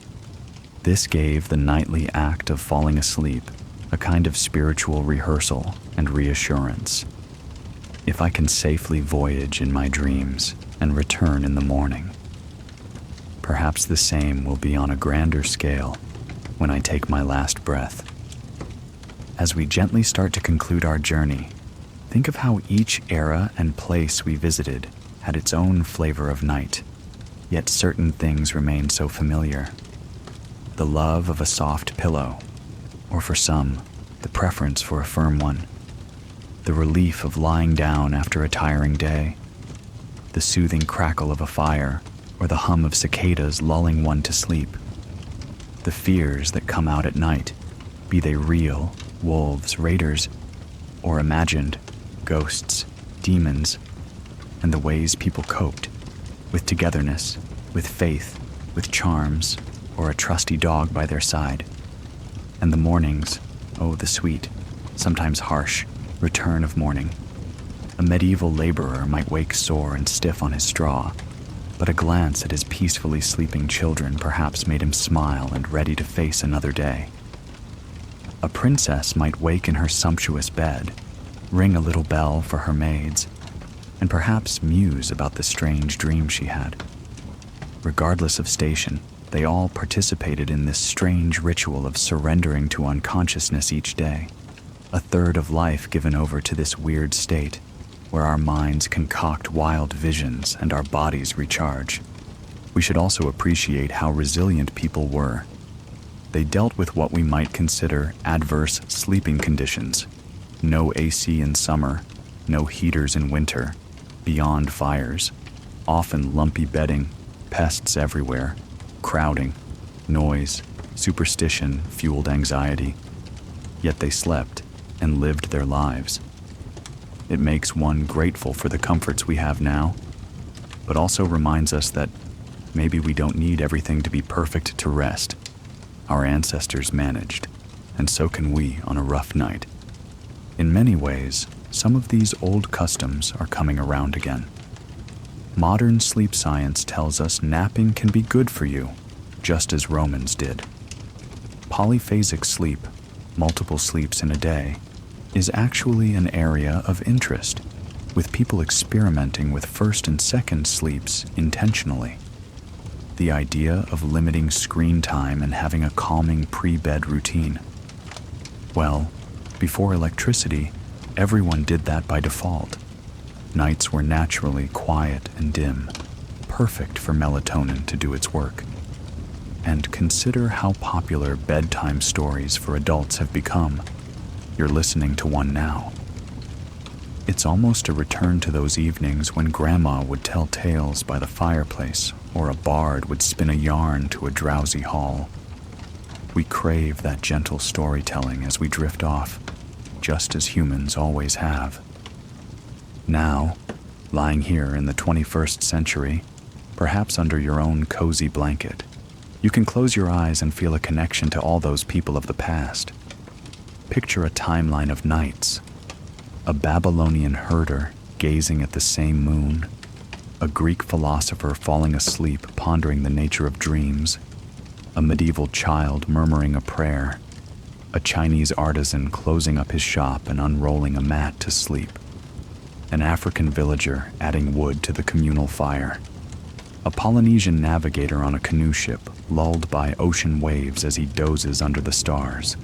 This gave the nightly act of falling asleep a kind of spiritual rehearsal and reassurance. If I can safely voyage in my dreams and return in the morning, perhaps the same will be on a grander scale when I take my last breath. As we gently start to conclude our journey, think of how each era and place we visited had its own flavor of night, yet certain things remain so familiar. The love of a soft pillow, or for some, the preference for a firm one. The relief of lying down after a tiring day. The soothing crackle of a fire, or the hum of cicadas lulling one to sleep. The fears that come out at night, be they real, wolves, raiders, or imagined, ghosts, demons, and the ways people coped, with togetherness, with faith, with charms, or a trusty dog by their side. And the mornings, oh the sweet, sometimes harsh, return of morning. A medieval laborer might wake sore and stiff on his straw, but a glance at his peacefully sleeping children perhaps made him smile and ready to face another day. A princess might wake in her sumptuous bed, ring a little bell for her maids, and perhaps muse about the strange dream she had. Regardless of station, they all participated in this strange ritual of surrendering to unconsciousness each day, a third of life given over to this weird state, where our minds concoct wild visions and our bodies recharge. We should also appreciate how resilient people were. They dealt with what we might consider adverse sleeping conditions. No AC in summer, no heaters in winter, beyond fires, often lumpy bedding, pests everywhere, crowding, noise, superstition fueled anxiety. Yet they slept and lived their lives. It makes one grateful for the comforts we have now, but also reminds us that maybe we don't need everything to be perfect to rest. Our ancestors managed, and so can we on a rough night. In many ways, some of these old customs are coming around again. Modern sleep science tells us napping can be good for you, just as Romans did. Polyphasic sleep, multiple sleeps in a day, is actually an area of interest, with people experimenting with first and second sleeps intentionally. The idea of limiting screen time and having a calming pre-bed routine. Well, before electricity, everyone did that by default. Nights were naturally quiet and dim, perfect for melatonin to do its work. And consider how popular bedtime stories for adults have become. You're listening to one now. It's almost a return to those evenings when Grandma would tell tales by the fireplace, or a bard would spin a yarn to a drowsy hall. We crave that gentle storytelling as we drift off, just as humans always have. Now, lying here in the 21st century, perhaps under your own cozy blanket, You can close your eyes and feel a connection to all those people of the past. Picture a timeline of nights, a Babylonian herder gazing at the same moon, a Greek philosopher falling asleep pondering the nature of dreams, a medieval child murmuring a prayer, a Chinese artisan closing up his shop and unrolling a mat to sleep, an African villager adding wood to the communal fire, a Polynesian navigator on a canoe ship lulled by ocean waves as he dozes under the stars.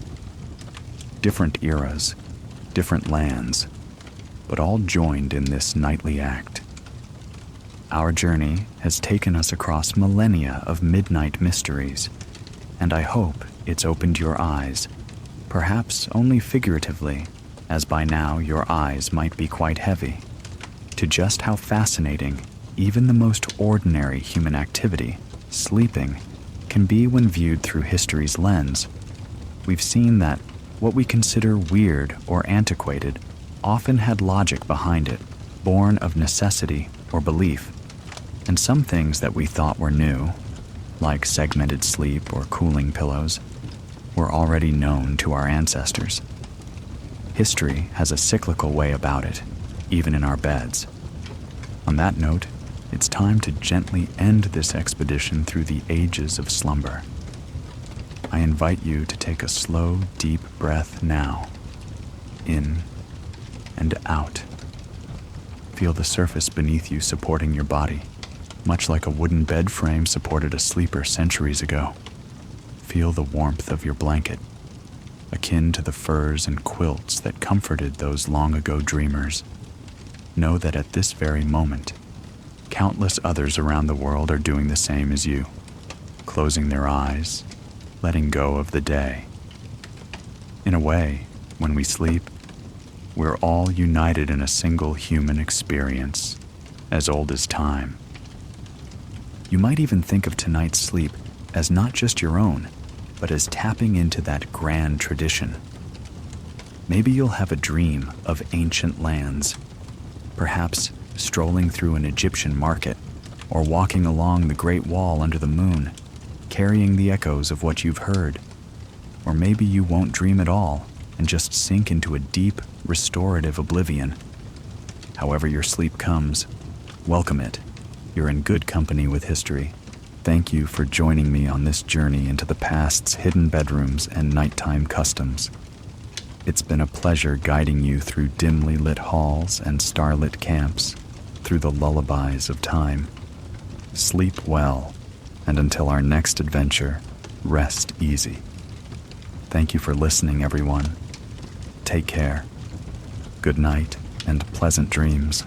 Different eras, different lands, but all joined in this nightly act. Our journey has taken us across millennia of midnight mysteries, and I hope it's opened your eyes, perhaps only figuratively, as by now your eyes might be quite heavy, to just how fascinating even the most ordinary human activity, sleeping, can be when viewed through history's lens. We've seen that what we consider weird or antiquated often had logic behind it, born of necessity or belief. And some things that we thought were new, like segmented sleep or cooling pillows, were already known to our ancestors. History has a cyclical way about it, even in our beds. On that note, it's time to gently end this expedition through the ages of slumber. I invite you to take a slow, deep breath now, in and out. Feel the surface beneath you supporting your body, much like a wooden bed frame supported a sleeper centuries ago. Feel the warmth of your blanket, akin to the furs and quilts that comforted those long-ago dreamers. Know that at this very moment, countless others around the world are doing the same as you, closing their eyes, letting go of the day. In a way, when we sleep, we're all united in a single human experience, as old as time. You might even think of tonight's sleep as not just your own, but as tapping into that grand tradition. Maybe you'll have a dream of ancient lands, perhaps strolling through an Egyptian market, or walking along the Great Wall under the moon, carrying the echoes of what you've heard. Or maybe you won't dream at all and just sink into a deep, restorative oblivion. However your sleep comes, welcome it. You're in good company with history. Thank you for joining me on this journey into the past's hidden bedrooms and nighttime customs. It's been a pleasure guiding you through dimly lit halls and starlit camps, through the lullabies of time. Sleep well, and until our next adventure, rest easy. Thank you for listening, everyone. Take care. Good night and pleasant dreams.